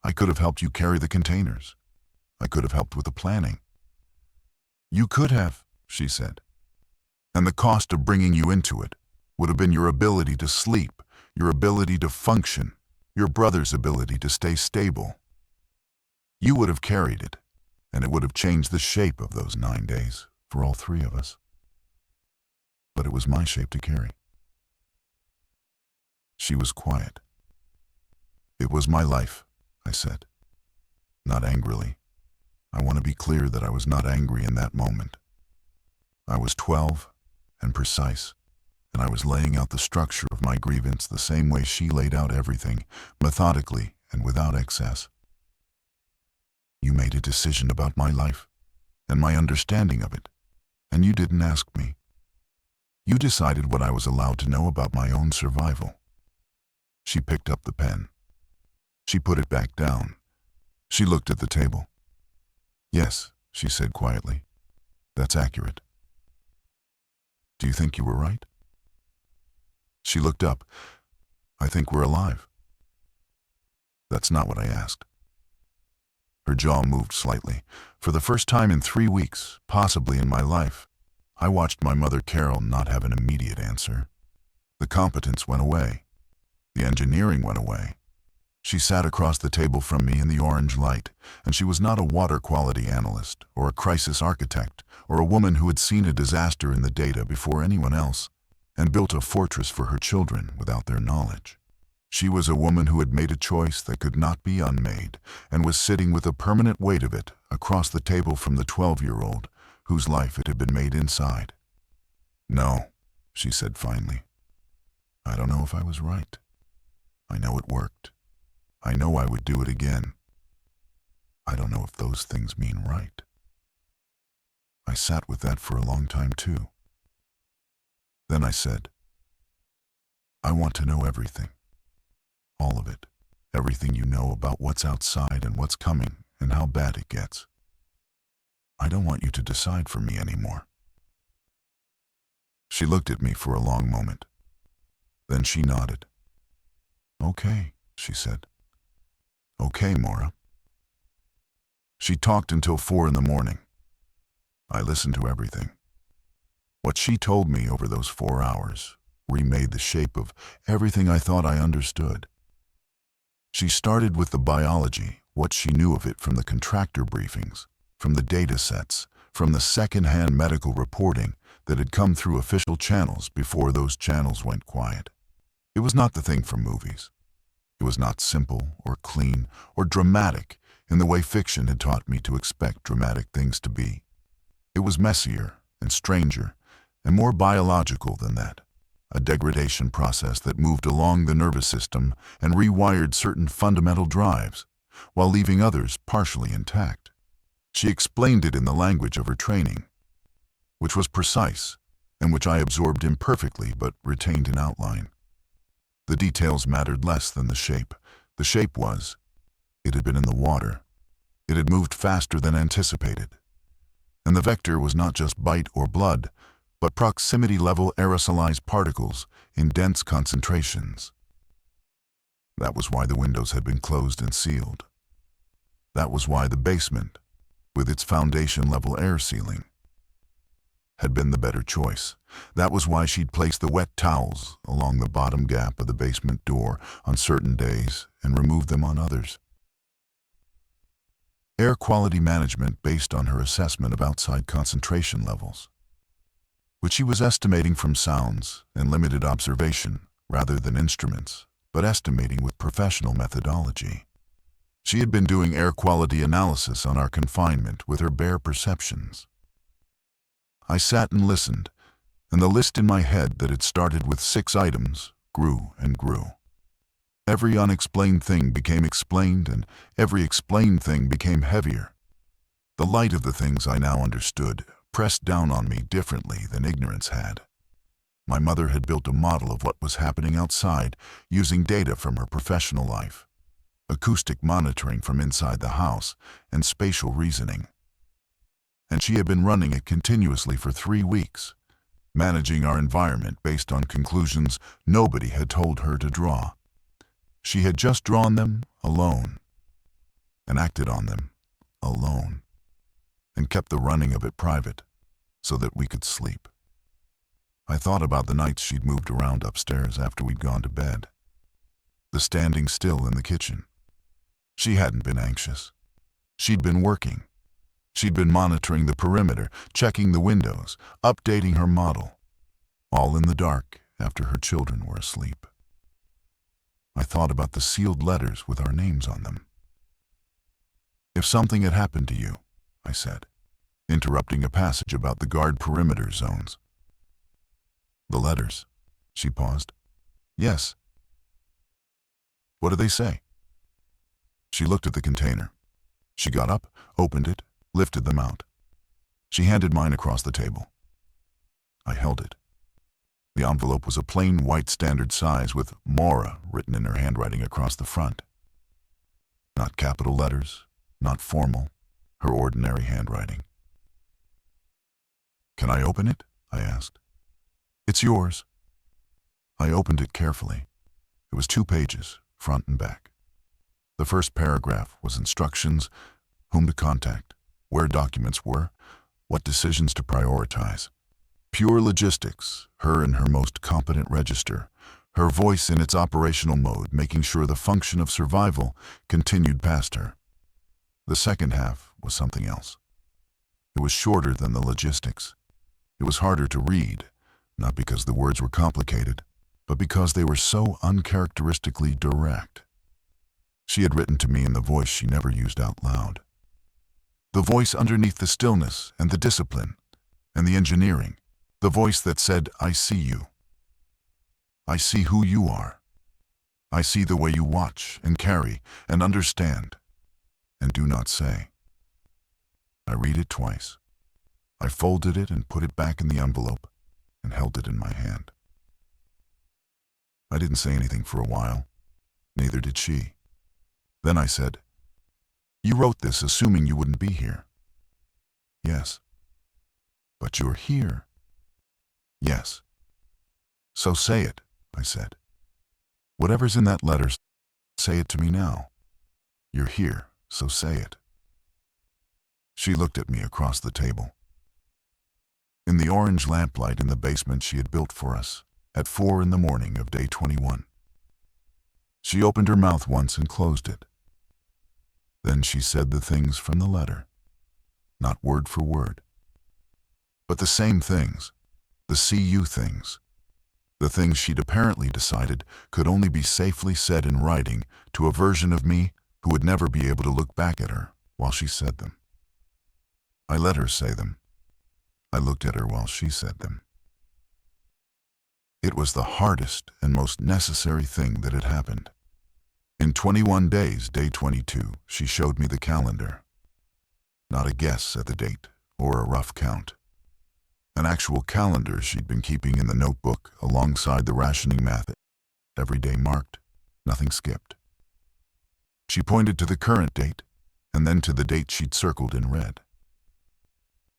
I could have helped you carry the containers. I could have helped with the planning." "You could have," she said. "And the cost of bringing you into it would have been your ability to sleep, your ability to function, your brother's ability to stay stable. You would have carried it, and it would have changed the shape of those 9 days for all 3 of us. But it was my shape to carry." She was quiet. "It was my life," I said. Not angrily. I want to be clear that I was not angry in that moment. I was 12 and precise, and I was laying out the structure of my grievance the same way she laid out everything, methodically and without excess. "You made a decision about my life and my understanding of it, and you didn't ask me. You decided what I was allowed to know about my own survival." She picked up the pen. She put it back down. She looked at the table. "Yes," she said quietly. "That's accurate." "Do you think you were right?" She looked up. "I think we're alive." "That's not what I asked." Her jaw moved slightly. For the first time in 3 weeks, possibly in my life, I watched my mother Carol not have an immediate answer. The competence went away. The engineering went away. She sat across the table from me in the orange light, and she was not a water quality analyst or a crisis architect or a woman who had seen a disaster in the data before anyone else and built a fortress for her children without their knowledge. She was a woman who had made a choice that could not be unmade, and was sitting with a permanent weight of it across the table from the 12-year-old whose life it had been made inside. "No," she said finally. "I don't know if I was right. I know it worked. I know I would do it again. I don't know if those things mean right." I sat with that for a long time too. Then I said, "I want to know everything. All of it. Everything you know about what's outside and what's coming and how bad it gets. I don't want you to decide for me anymore." She looked at me for a long moment. Then she nodded. "Okay," she said. "Okay, Maura." She talked until 4 in the morning. I listened to everything. What she told me over those 4 hours remade the shape of everything I thought I understood. She started with the biology, what she knew of it from the contractor briefings, from the data sets, from the second-hand medical reporting that had come through official channels before those channels went quiet. It was not the thing from movies. It was not simple or clean or dramatic in the way fiction had taught me to expect dramatic things to be. It was messier and stranger and more biological than that, a degradation process that moved along the nervous system and rewired certain fundamental drives, while leaving others partially intact. She explained it in the language of her training, which was precise and which I absorbed imperfectly but retained in outline. The details mattered less than the shape. The shape was, it had been in the water. It had moved faster than anticipated. And the vector was not just bite or blood, but proximity-level aerosolized particles in dense concentrations. That was why the windows had been closed and sealed. That was why the basement, with its foundation-level air sealing, had been the better choice. That was why she'd placed the wet towels along the bottom gap of the basement door on certain days and removed them on others. Air quality management based on her assessment of outside concentration levels, which she was estimating from sounds and limited observation rather than instruments, but estimating with professional methodology. She had been doing air quality analysis on our confinement with her bare perceptions. I sat and listened, and the list in my head that had started with 6 items grew and grew. Every unexplained thing became explained, and every explained thing became heavier. The light of the things I now understood pressed down on me differently than ignorance had. My mother had built a model of what was happening outside using data from her professional life, acoustic monitoring from inside the house, and spatial reasoning. And she had been running it continuously for 3 weeks, managing our environment based on conclusions nobody had told her to draw. She had just drawn them alone, and acted on them alone, and kept the running of it private so that we could sleep. I thought about the nights she'd moved around upstairs after we'd gone to bed, the standing still in the kitchen. She hadn't been anxious. She'd been working. She'd been monitoring the perimeter, checking the windows, updating her model, all in the dark after her children were asleep. I thought about the sealed letters with our names on them. "If something had happened to you," I said, interrupting a passage about the guard perimeter zones. "The letters," she paused. "Yes." "What do they say?" She looked at the container. She got up, opened it, lifted them out. She handed mine across the table. I held it. The envelope was a plain white standard size with Maura written in her handwriting across the front. Not capital letters, not formal, her ordinary handwriting. "Can I open it?" I asked. "It's yours." I opened it carefully. It was 2 pages, front and back. The first paragraph was instructions, whom to contact, where documents were, what decisions to prioritize. Pure logistics, her in her most competent register, her voice in its operational mode, making sure the function of survival continued past her. The second half was something else. It was shorter than the logistics. It was harder to read, not because the words were complicated, but because they were so uncharacteristically direct. She had written to me in the voice she never used out loud. The voice underneath the stillness and the discipline and the engineering. The voice that said, I see you. I see who you are. I see the way you watch and carry and understand and do not say. I read it twice. I folded it and put it back in the envelope and held it in my hand. I didn't say anything for a while. Neither did she. Then I said, You wrote this assuming you wouldn't be here. Yes. But you're here. Yes. So say it, I said. Whatever's in that letter, say it to me now. You're here, so say it. She looked at me across the table. In the orange lamplight in the basement she had built for us, at 4 in the morning of day 21. She opened her mouth once and closed it. Then she said the things from the letter, not word for word, but the same things, the see you things, the things she'd apparently decided could only be safely said in writing to a version of me who would never be able to look back at her while she said them. I let her say them. I looked at her while she said them. It was the hardest and most necessary thing that had happened. In 21 days, day 22, she showed me the calendar. Not a guess at the date or a rough count. An actual calendar she'd been keeping in the notebook alongside the rationing math. Every day marked, nothing skipped. She pointed to the current date and then to the date she'd circled in red.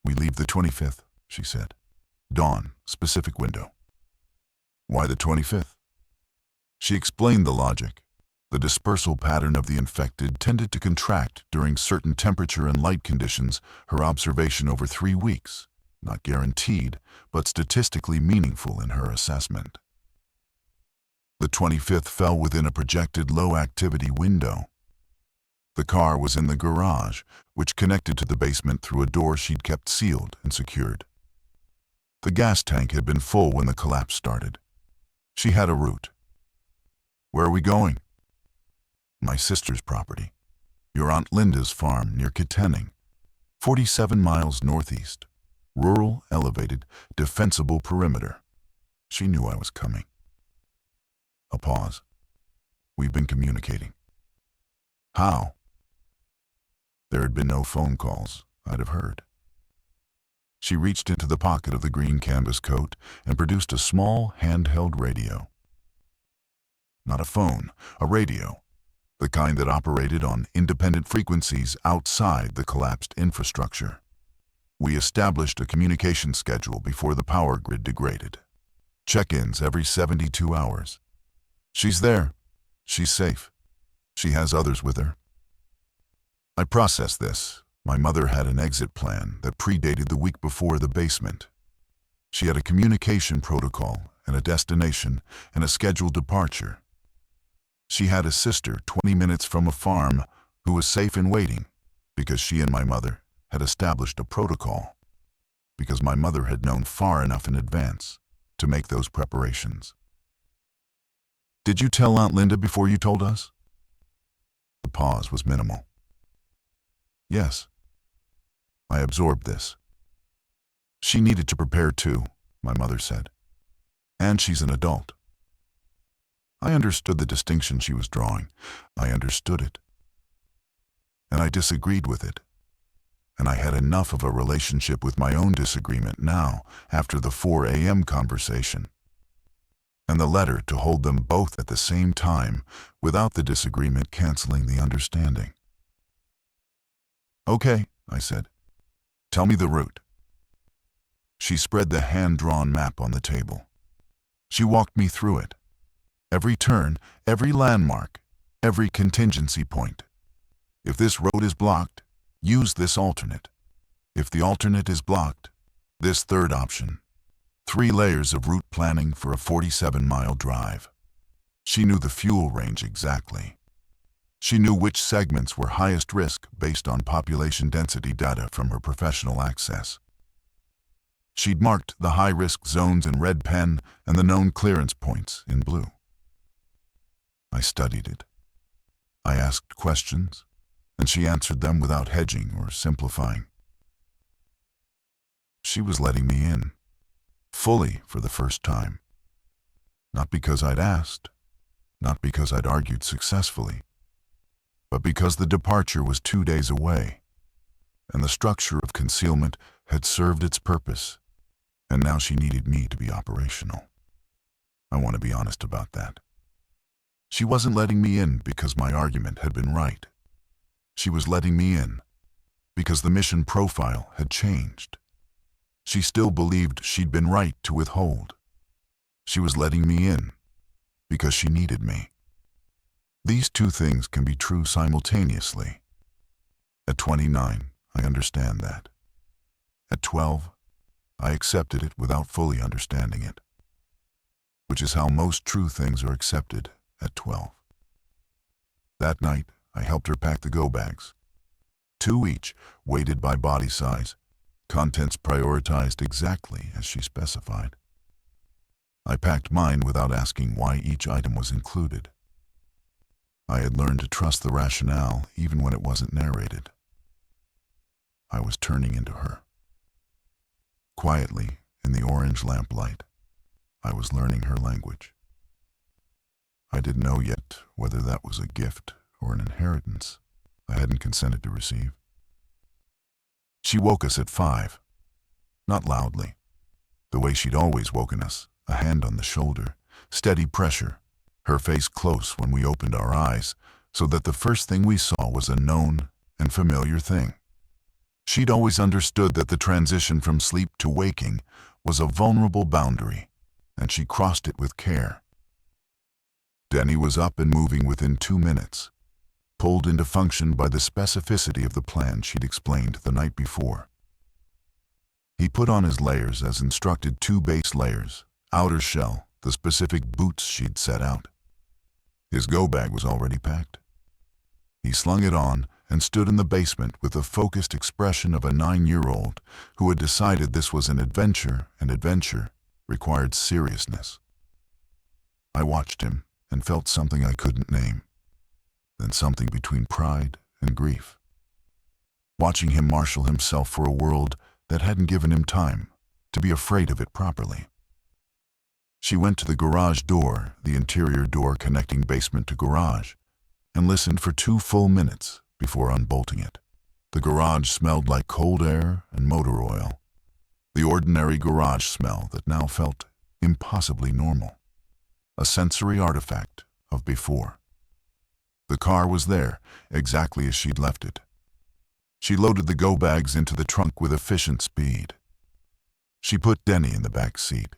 We leave the 25th, she said. Dawn, specific window. Why the 25th? She explained the logic. The dispersal pattern of the infected tended to contract during certain temperature and light conditions, her observation over 3 weeks, not guaranteed, but statistically meaningful in her assessment. The 25th fell within a projected low-activity window. The car was in the garage, which connected to the basement through a door she'd kept sealed and secured. The gas tank had been full when the collapse started. She had a route. Where are we going? My sister's property. Your Aunt Linda's farm near Kittening, 47 miles northeast. Rural, elevated, defensible perimeter. She knew I was coming. A pause. We've been communicating. How? There had been no phone calls, I'd have heard. She reached into the pocket of the green canvas coat and produced a small, handheld radio. Not a phone, a radio. The kind that operated on independent frequencies outside the collapsed infrastructure. We established a communication schedule before the power grid degraded. Check-ins every 72 hours. She's there. She's safe. She has others with her. I processed this. My mother had an exit plan that predated the week before the basement. She had a communication protocol and a destination and a scheduled departure. She had a sister 20 minutes from a farm who was safe in waiting because she and my mother had established a protocol, because my mother had known far enough in advance to make those preparations. Did you tell Aunt Linda before you told us? The pause was minimal. Yes. I absorbed this. She needed to prepare too, my mother said. And she's an adult. I understood the distinction she was drawing. I understood it. And I disagreed with it. And I had enough of a relationship with my own disagreement now, after the 4 a.m. conversation. And the letter to hold them both at the same time, without the disagreement canceling the understanding. Okay, I said. Tell me the route. She spread the hand-drawn map on the table. She walked me through it. Every turn, every landmark, every contingency point. If this road is blocked, use this alternate. If the alternate is blocked, this third option. 3 layers of route planning for a 47-mile drive. She knew the fuel range exactly. She knew which segments were highest risk based on population density data from her professional access. She'd marked the high-risk zones in red pen and the known clearance points in blue. I studied it. I asked questions, and she answered them without hedging or simplifying. She was letting me in, fully for the first time. Not because I'd asked, not because I'd argued successfully, but because the departure was 2 days away, and the structure of concealment had served its purpose, and now she needed me to be operational. I want to be honest about that. She wasn't letting me in because my argument had been right. She was letting me in because the mission profile had changed. She still believed she'd been right to withhold. She was letting me in because she needed me. These two things can be true simultaneously. At 29, I understand that. At 12, I accepted it without fully understanding it, which is how most true things are accepted at 12. That night, I helped her pack the go bags. 2 each, weighted by body size, contents prioritized exactly as she specified. I packed mine without asking why each item was included. I had learned to trust the rationale even when it wasn't narrated. I was turning into her. Quietly, in the orange lamplight, I was learning her language. I didn't know yet whether that was a gift or an inheritance I hadn't consented to receive. She woke us at 5, not loudly, the way she'd always woken us, a hand on the shoulder, steady pressure, her face close when we opened our eyes, so that the first thing we saw was a known and familiar thing. She'd always understood that the transition from sleep to waking was a vulnerable boundary, and she crossed it with care. Denny was up and moving within 2 minutes, pulled into function by the specificity of the plan she'd explained the night before. He put on his layers as instructed, 2 base layers, outer shell, the specific boots she'd set out. His go bag was already packed. He slung it on and stood in the basement with the focused expression of a 9-year-old who had decided this was an adventure, and adventure required seriousness. I watched him and felt something I couldn't name, then something between pride and grief. Watching him marshal himself for a world that hadn't given him time to be afraid of it properly. She went to the garage door, the interior door connecting basement to garage, and listened for 2 full minutes before unbolting it. The garage smelled like cold air and motor oil, the ordinary garage smell that now felt impossibly normal, a sensory artifact of before. The car was there, exactly as she'd left it. She loaded the go bags into the trunk with efficient speed. She put Denny in the back seat.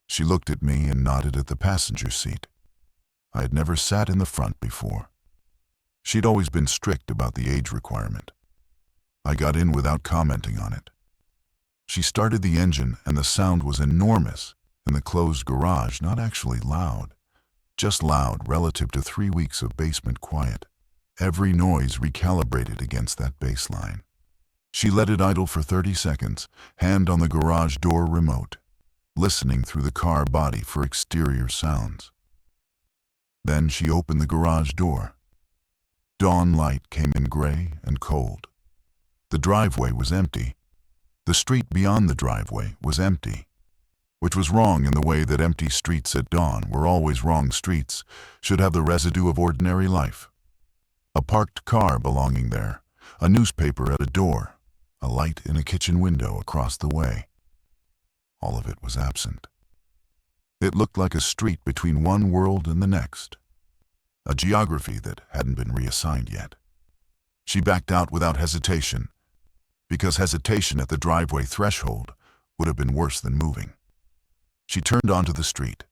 She looked at me and nodded at the passenger seat. I had never sat in the front before. She'd always been strict about the age requirement. I got in without commenting on it. She started the engine and the sound was enormous in the closed garage, not actually loud, just loud relative to 3 weeks of basement quiet. Every noise recalibrated against that baseline. She let it idle for 30 seconds, hand on the garage door remote, listening through the car body for exterior sounds. Then she opened the garage door. Dawn light came in gray and cold. The driveway was empty. The street beyond the driveway was empty, which was wrong in the way that empty streets at dawn were always wrong. Streets should have the residue of ordinary life. A parked car belonging there, a newspaper at a door, a light in a kitchen window across the way. All of it was absent. It looked like a street between one world and the next, a geography that hadn't been reassigned yet. She backed out without hesitation, because hesitation at the driveway threshold would have been worse than moving. She turned onto the street.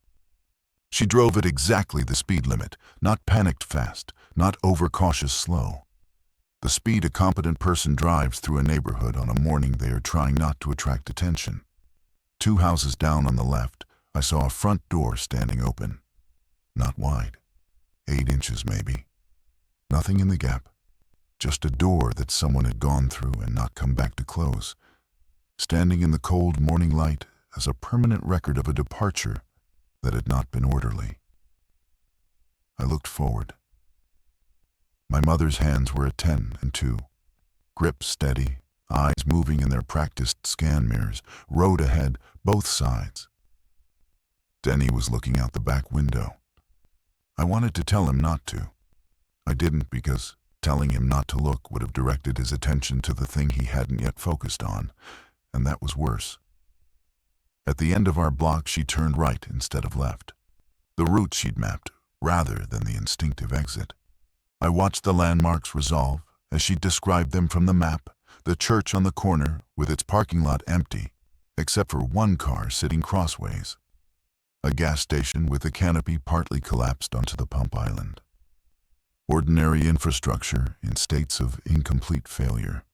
She drove at exactly the speed limit, not panicked fast, not overcautious slow. The speed a competent person drives through a neighborhood on a morning they are trying not to attract attention. 2 houses down on the left, I saw a front door standing open. Not wide. 8 inches maybe. Nothing in the gap. Just a door that someone had gone through and not come back to close. standing in the cold morning light as a permanent record of a departure that had not been orderly. I looked forward. My mother's hands were at 10 and 2, grip steady, eyes moving in their practiced scan mirrors, road ahead, both sides. Denny was looking out the back window. I wanted to tell him not to. I didn't because telling him not to look would have directed his attention to the thing he hadn't yet focused on, and that was worse. At the end of our block, she turned right instead of left, the route she'd mapped rather than the instinctive exit. I watched the landmarks resolve as she described them from the map, the church on the corner with its parking lot empty, except for one car sitting crossways, a gas station with the canopy partly collapsed onto the pump island. Ordinary infrastructure in states of incomplete failure.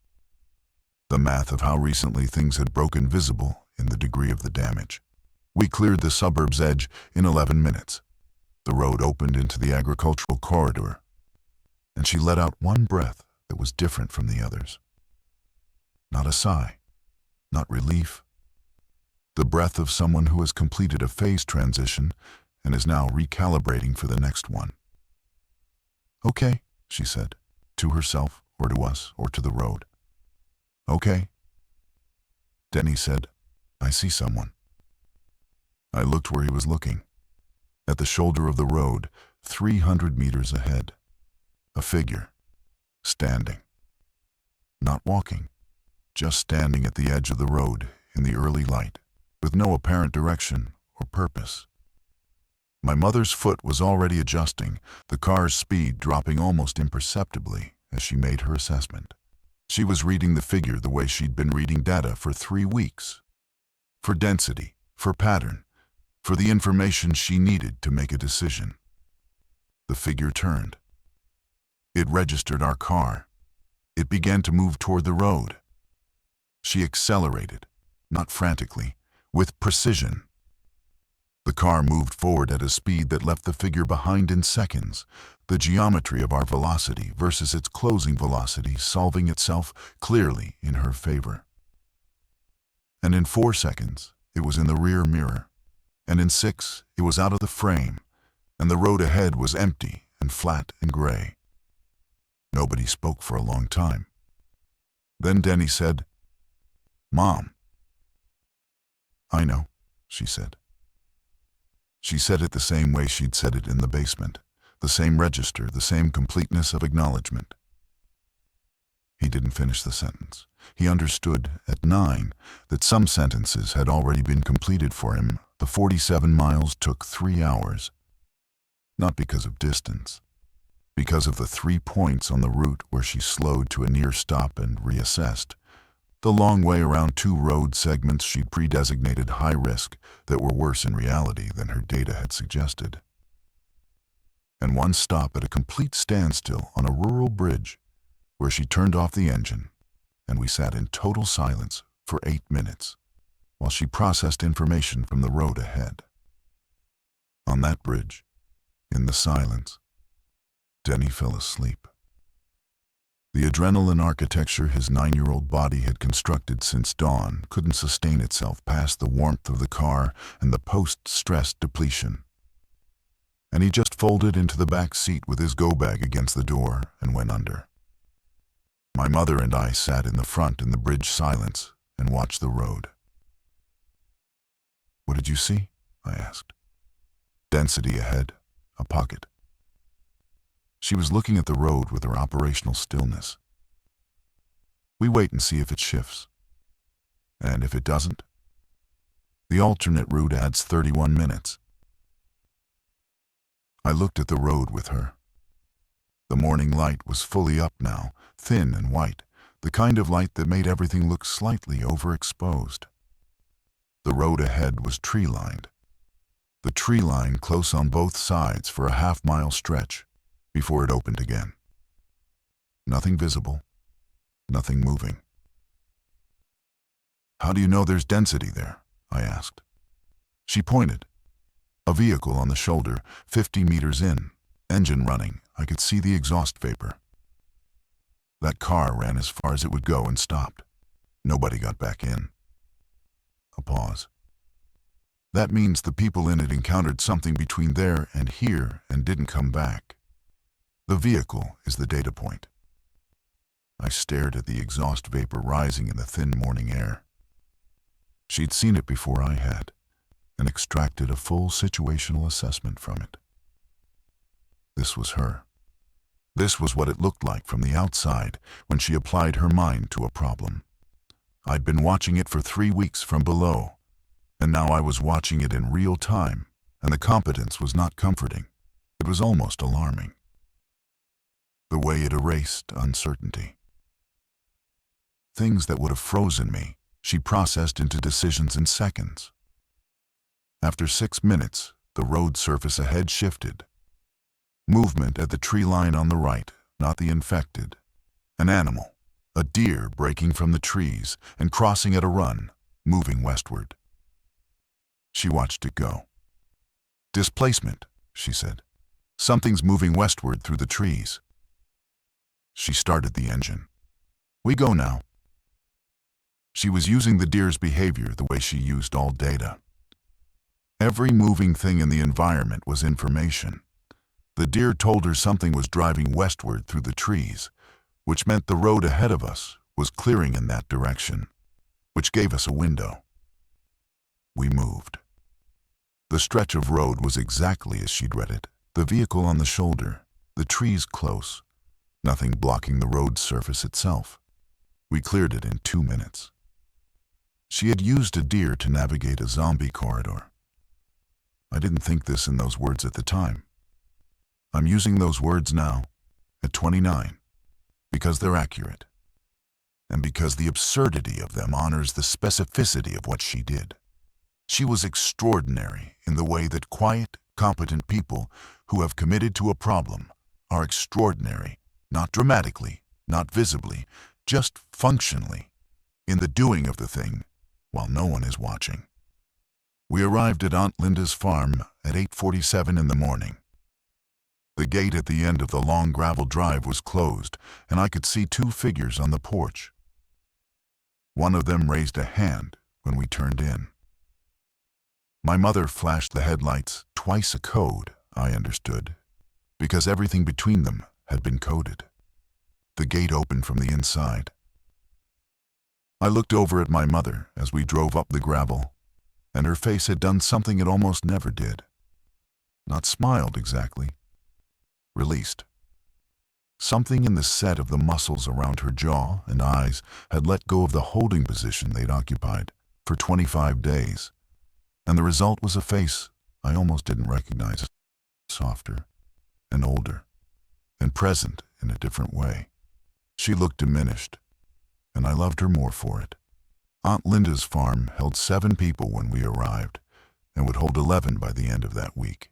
The math of how recently things had broken visible in the degree of the damage. We cleared the suburb's edge in 11 minutes. The road opened into the agricultural corridor, and she let out one breath that was different from the others. Not a sigh, not relief. The breath of someone who has completed a phase transition and is now recalibrating for the next one. "Okay," she said, to herself or to us or to the road. "Okay." Denny said, "I see someone." I looked where he was looking. At the shoulder of the road, 300 meters ahead. A figure. Standing. Not walking. Just standing at the edge of the road in the early light, with no apparent direction or purpose. My mother's foot was already adjusting, the car's speed dropping almost imperceptibly as she made her assessment. She was reading the figure the way she'd been reading data for 3 weeks. For density, for pattern, for the information she needed to make a decision. The figure turned. It registered our car. It began to move toward the road. She accelerated, not frantically, with precision. The car moved forward at a speed that left the figure behind in seconds, the geometry of our velocity versus its closing velocity solving itself clearly in her favor. And in 4 seconds, it was in the rear mirror, and in 6, it was out of the frame, and the road ahead was empty and flat and gray. Nobody spoke for a long time. Then Denny said, "Mom." "I know," she said. She said it the same way she'd said it in the basement, the same register, the same completeness of acknowledgement. He didn't finish the sentence. He understood, at 9, that some sentences had already been completed for him. The 47 miles took 3 hours. Not because of distance, because of the 3 points on the route where she slowed to a near stop and reassessed. The long way around 2 road segments she'd pre-designated high risk that were worse in reality than her data had suggested. And one stop at a complete standstill on a rural bridge where she turned off the engine, and we sat in total silence for 8 minutes while she processed information from the road ahead. On that bridge, in the silence, Denny fell asleep. The adrenaline architecture his 9-year-old body had constructed since dawn couldn't sustain itself past the warmth of the car and the post-stress depletion. And he just folded into the back seat with his go-bag against the door and went under. My mother and I sat in the front in the bridge silence and watched the road. "What did you see?" I asked. "Density ahead, a pocket." She was looking at the road with her operational stillness. "We wait and see if it shifts. And if it doesn't, the alternate route adds 31 minutes. I looked at the road with her. The morning light was fully up now, thin and white, the kind of light that made everything look slightly overexposed. The road ahead was tree-lined. The tree line close on both sides for a half-mile stretch before it opened again. Nothing visible, nothing moving. "How do you know there's density there?" I asked. She pointed. A vehicle on the shoulder, 50 meters in, engine running. I could see the exhaust vapor. That car ran as far as it would go and stopped. Nobody got back in. A pause. That means the people in it encountered something between there and here and didn't come back. The vehicle is the data point. I stared at the exhaust vapor rising in the thin morning air. She'd seen it before I had, and extracted a full situational assessment from it. This was her. This was what it looked like from the outside when she applied her mind to a problem. I'd been watching it for 3 weeks from below, and now I was watching it in real time, and the competence was not comforting. It was almost alarming. The way it erased uncertainty. Things that would have frozen me, she processed into decisions in seconds. After 6 minutes, the road surface ahead shifted. Movement at the tree line on the right, not the infected. An animal, a deer breaking from the trees and crossing at a run, moving westward. She watched it go. Displacement, she said. Something's moving westward through the trees. She started the engine. We go now. She was using the deer's behavior the way she used all data. Every moving thing in the environment was information. The deer told her something was driving westward through the trees, which meant the road ahead of us was clearing in that direction, which gave us a window. We moved. The stretch of road was exactly as she'd read it, the vehicle on the shoulder, the trees close, nothing blocking the road surface itself. We cleared it in 2 minutes. She had used a deer to navigate a zombie corridor. I didn't think this in those words at the time. I'm using those words now, at 29, because they're accurate, and because the absurdity of them honors the specificity of what she did. She was extraordinary in the way that quiet, competent people who have committed to a problem are extraordinary, not dramatically, not visibly, just functionally, in the doing of the thing, while no one is watching. We arrived at Aunt Linda's farm at 8:47 in the morning. The gate at the end of the long gravel drive was closed, and I could see 2 figures on the porch. One of them raised a hand when we turned in. My mother flashed the headlights, twice a code, I understood, because everything between them had been coded. The gate opened from the inside. I looked over at my mother as we drove up the gravel, and her face had done something it almost never did. Not smiled exactly. Released. Something in the set of the muscles around her jaw and eyes had let go of the holding position they'd occupied for 25 days, and the result was a face I almost didn't recognize, softer and older and present in a different way. She looked diminished, and I loved her more for it. Aunt Linda's farm held 7 people when we arrived, and would hold 11 by the end of that week.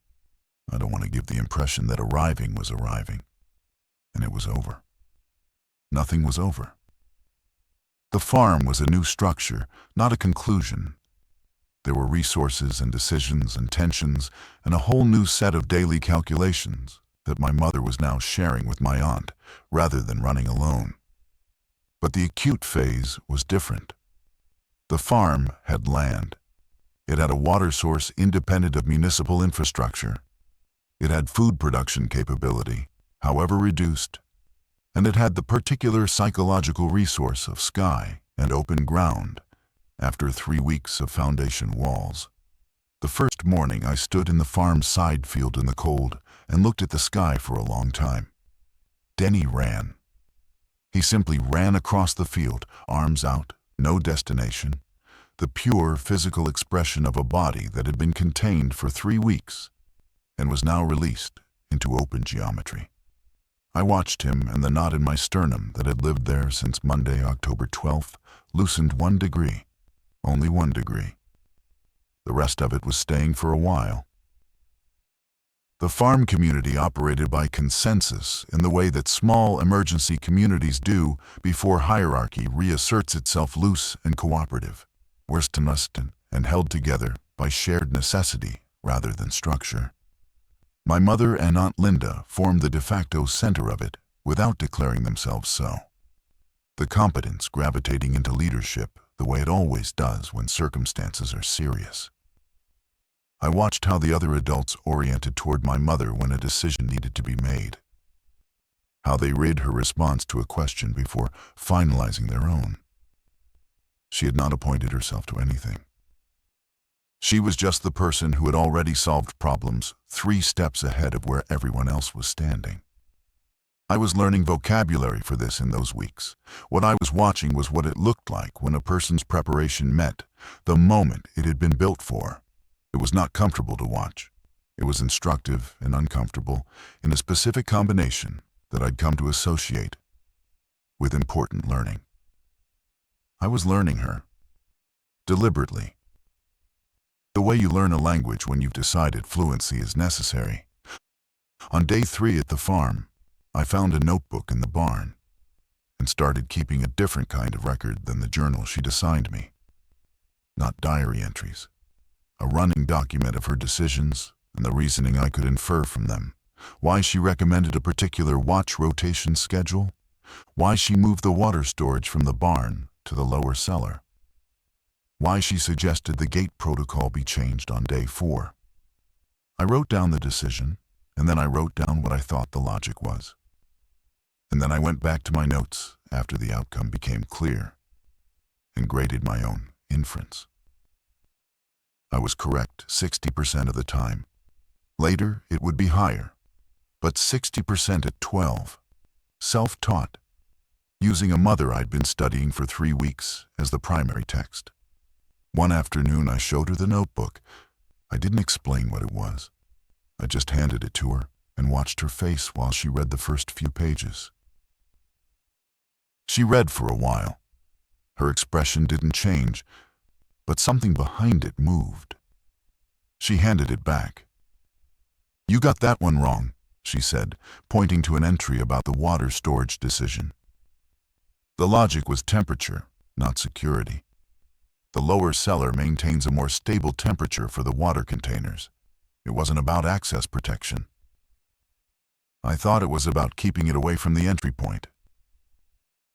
I don't want to give the impression that arriving was arriving, and it was over. Nothing was over. The farm was a new structure, not a conclusion. There were resources and decisions and tensions, and a whole new set of daily calculations that my mother was now sharing with my aunt, rather than running alone. But the acute phase was different. The farm had land. It had a water source independent of municipal infrastructure. It had food production capability, however reduced, and it had the particular psychological resource of sky and open ground after 3 weeks of foundation walls. The first morning I stood in the farm's side field in the cold and looked at the sky for a long time. Denny ran. He simply ran across the field, arms out, no destination, the pure physical expression of a body that had been contained for 3 weeks and was now released into open geometry. I watched him, and the knot in my sternum that had lived there since Monday, October 12th, loosened 1 degree, only 1 degree. The rest of it was staying for a while. The farm community operated by consensus in the way that small emergency communities do before hierarchy reasserts itself loose and cooperative, westernusted and held together by shared necessity rather than structure. My mother and Aunt Linda formed the de facto center of it without declaring themselves so. The competence gravitating into leadership the way it always does when circumstances are serious. I watched how the other adults oriented toward my mother when a decision needed to be made, how they read her response to a question before finalizing their own. She had not appointed herself to anything. She was just the person who had already solved problems 3 steps ahead of where everyone else was standing. I was learning vocabulary for this in those weeks. What I was watching was what it looked like when a person's preparation met the moment it had been built for. It was not comfortable to watch. It was instructive and uncomfortable in a specific combination that I'd come to associate with important learning. I was learning her, deliberately. The way you learn a language when you've decided fluency is necessary. On day 3 at the farm, I found a notebook in the barn and started keeping a different kind of record than the journal she'd assigned me. Not diary entries. A running document of her decisions and the reasoning I could infer from them. Why she recommended a particular watch rotation schedule. Why she moved the water storage from the barn to the lower cellar. Why she suggested the gate protocol be changed on day 4. I wrote down the decision, and then I wrote down what I thought the logic was. And then I went back to my notes after the outcome became clear and graded my own inference. I was correct 60% of the time. Later, it would be higher, but 60% at 12. Self-taught, using a mother I'd been studying for 3 weeks as the primary text. One afternoon, I showed her the notebook. I didn't explain what it was. I just handed it to her and watched her face while she read the first few pages. She read for a while. Her expression didn't change, but something behind it moved. She handed it back. "You got that one wrong," she said, pointing to an entry about the water storage decision. The logic was temperature, not security. The lower cellar maintains a more stable temperature for the water containers. It wasn't about access protection. I thought it was about keeping it away from the entry point.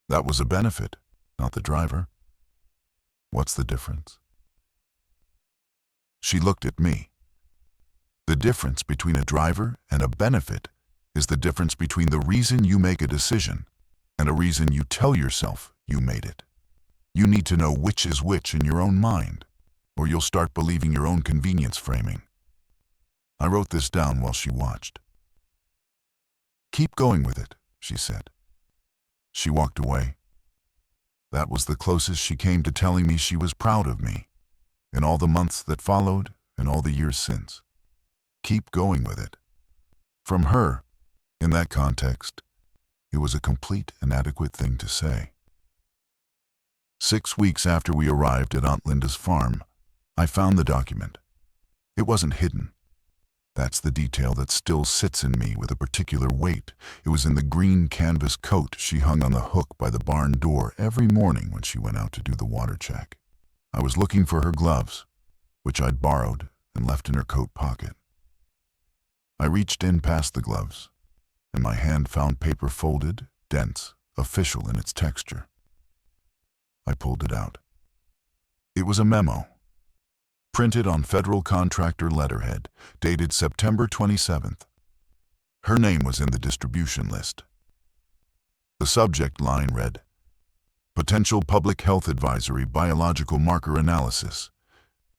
That was a benefit, not the driver. What's the difference? She looked at me. The difference between a driver and a benefit is the difference between the reason you make a decision and a reason you tell yourself you made it. You need to know which is which in your own mind, or you'll start believing your own convenience framing. I wrote this down while she watched. "Keep going with it," she said. She walked away. That was the closest she came to telling me she was proud of me, in all the months that followed and all the years since. Keep going with it. From her, in that context, it was a complete and adequate thing to say. 6 weeks after we arrived at Aunt Linda's farm, I found the document. It wasn't hidden. That's the detail that still sits in me with a particular weight. It was in the green canvas coat she hung on the hook by the barn door every morning when she went out to do the water check. I was looking for her gloves, which I'd borrowed and left in her coat pocket. I reached in past the gloves, and my hand found paper folded, dense, official in its texture. I pulled it out. It was a memo, printed on federal contractor letterhead, dated September 27th. Her name was in the distribution list. The subject line read, "Potential Public Health Advisory Biological Marker Analysis,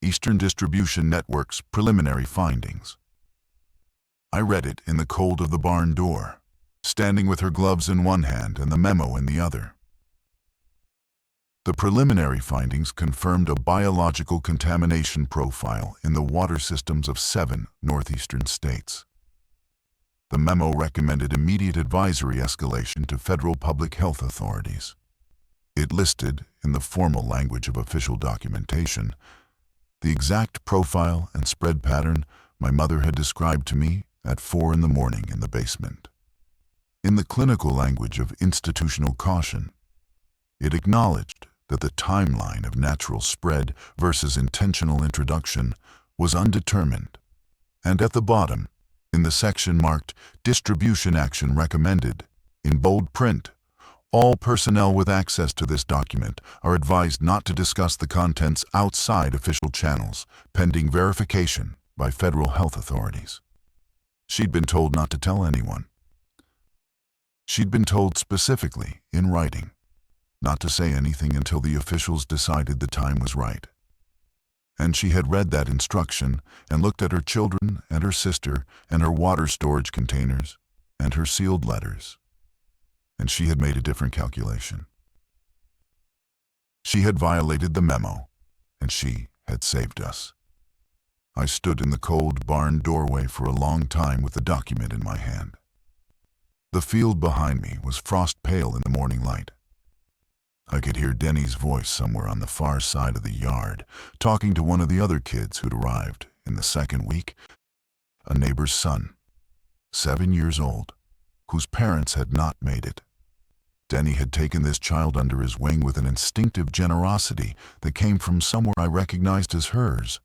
Eastern Distribution Network's Preliminary Findings." I read it in the cold of the barn door, standing with her gloves in one hand and the memo in the other. The preliminary findings confirmed a biological contamination profile in the water systems of 7 northeastern states. The memo recommended immediate advisory escalation to federal public health authorities. It listed, in the formal language of official documentation, the exact profile and spread pattern my mother had described to me at 4 a.m. in the basement. In the clinical language of institutional caution, it acknowledged that the timeline of natural spread versus intentional introduction was undetermined, and at the bottom, in the section marked Distribution Action Recommended, in bold print, All personnel with access to this document are advised not to discuss the contents outside official channels, pending verification by federal health authorities. She'd been told not to tell anyone. She'd been told specifically, in writing, not to say anything until the officials decided the time was right. And she had read that instruction and looked at her children and her sister and her water storage containers and her sealed letters. And she had made a different calculation. She had violated the memo, and she had saved us. I stood in the cold barn doorway for a long time with the document in my hand. The field behind me was frost pale in the morning light. I could hear Denny's voice somewhere on the far side of the yard, talking to one of the other kids who'd arrived in the second week, a neighbor's son, 7 years old, whose parents had not made it. Denny had taken this child under his wing with an instinctive generosity that came from somewhere I recognized as hers.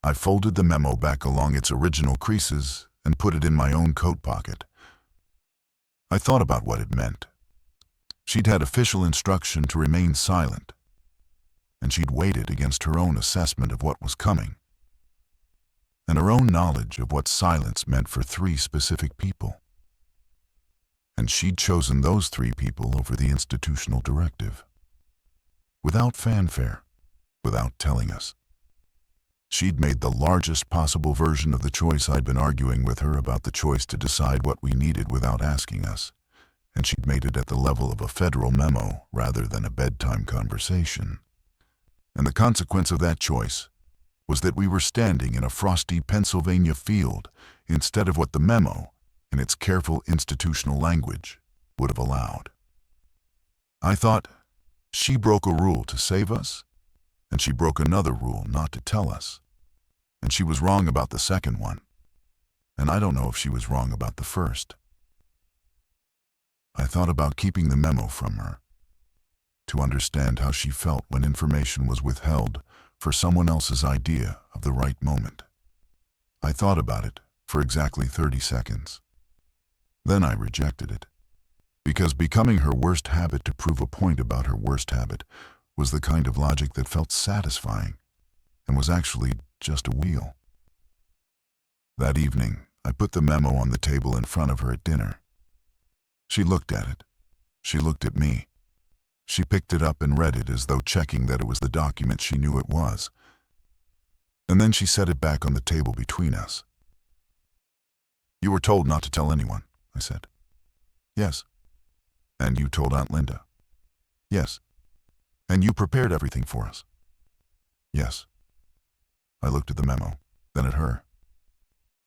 I folded the memo back along its original creases and put it in my own coat pocket. I thought about what it meant. She'd had official instruction to remain silent, and she'd weighed it against her own assessment of what was coming, and her own knowledge of what silence meant for 3 specific people. And she'd chosen those 3 people over the institutional directive. Without fanfare, without telling us. She'd made the largest possible version of the choice I'd been arguing with her about, the choice to decide what we needed without asking us. And she'd made it at the level of a federal memo rather than a bedtime conversation. And the consequence of that choice was that we were standing in a frosty Pennsylvania field instead of what the memo, in its careful institutional language, would have allowed. I thought, she broke a rule to save us, and she broke another rule not to tell us. And she was wrong about the second one, and I don't know if she was wrong about the first. I thought about keeping the memo from her, to understand how she felt when information was withheld for someone else's idea of the right moment. I thought about it for exactly 30 seconds. Then I rejected it, because becoming her worst habit to prove a point about her worst habit was the kind of logic that felt satisfying and was actually just a wheel. That evening, I put the memo on the table in front of her at dinner. She looked at it. She looked at me. She picked it up and read it as though checking that it was the document she knew it was. And then she set it back on the table between us. "You were told not to tell anyone," I said. "Yes." "And you told Aunt Linda?" "Yes." "And you prepared everything for us?" "Yes." I looked at the memo, then at her.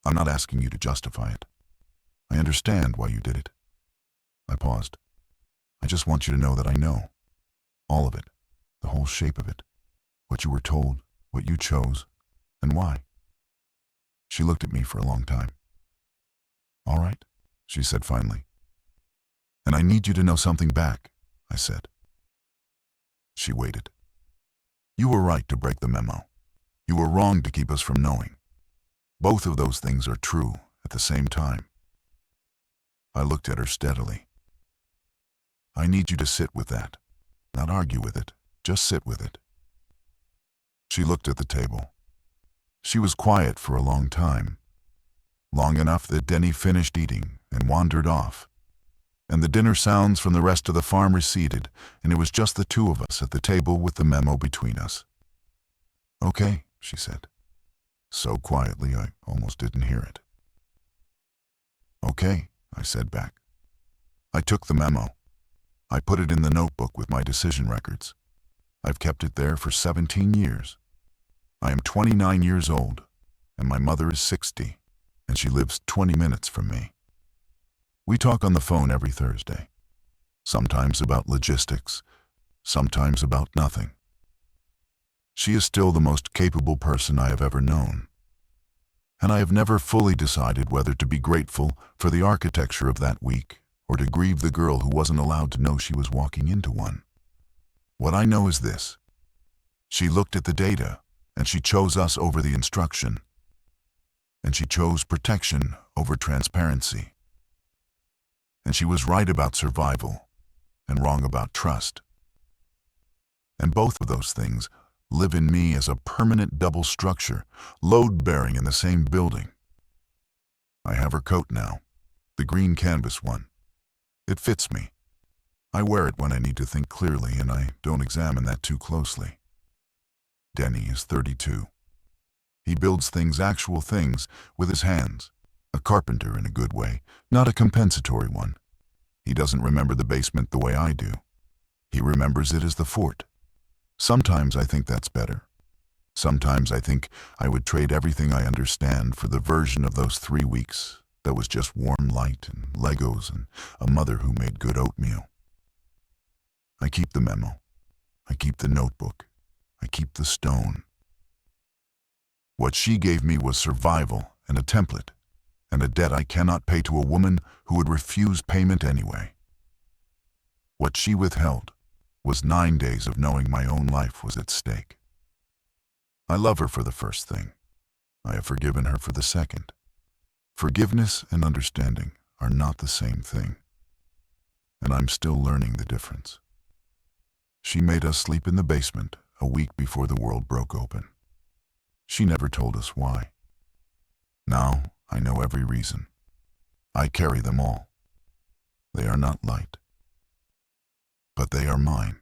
"I'm not asking you to justify it. I understand why you did it." I paused. "I just want you to know that I know. All of it. The whole shape of it. What you were told, what you chose, and why." She looked at me for a long time. "All right," she said finally. "And I need you to know something back," I said. She waited. "You were right to break the memo. You were wrong to keep us from knowing. Both of those things are true at the same time." I looked at her steadily. "I need you to sit with that. Not argue with it. Just sit with it." She looked at the table. She was quiet for a long time. Long enough that Denny finished eating and wandered off. And the dinner sounds from the rest of the farm receded, and it was just the 2 of us at the table with the memo between us. "Okay," she said. So quietly I almost didn't hear it. "Okay," I said back. I took the memo. I put it in the notebook with my decision records. I've kept it there for 17 years. I am 29 years old, and my mother is 60, and she lives 20 minutes from me. We talk on the phone every Thursday, sometimes about logistics, sometimes about nothing. She is still the most capable person I have ever known, and I have never fully decided whether to be grateful for the architecture of that week or to grieve the girl who wasn't allowed to know she was walking into one. What I know is this: she looked at the data, and she chose us over the instruction, and she chose protection over transparency. And she was right about survival, and wrong about trust. And both of those things live in me as a permanent double structure, load-bearing in the same building. I have her coat now, the green canvas one. It fits me. I wear it when I need to think clearly, and I don't examine that too closely. Denny is 32. He builds things, actual things, with his hands. A carpenter in a good way, not a compensatory one. He doesn't remember the basement the way I do. He remembers it as the fort. Sometimes I think that's better. Sometimes I think I would trade everything I understand for the version of those 3 weeks that was just warm light and Legos and a mother who made good oatmeal. I keep the memo. I keep the notebook. I keep the stone. What she gave me was survival and a template, and a debt I cannot pay to a woman who would refuse payment anyway. What she withheld was 9 days of knowing my own life was at stake. I love her for the first thing. I have forgiven her for the second. Forgiveness and understanding are not the same thing, and I'm still learning the difference. She made us sleep in the basement a week before the world broke open. She never told us why. Now I know every reason. I carry them all. They are not light, but they are mine.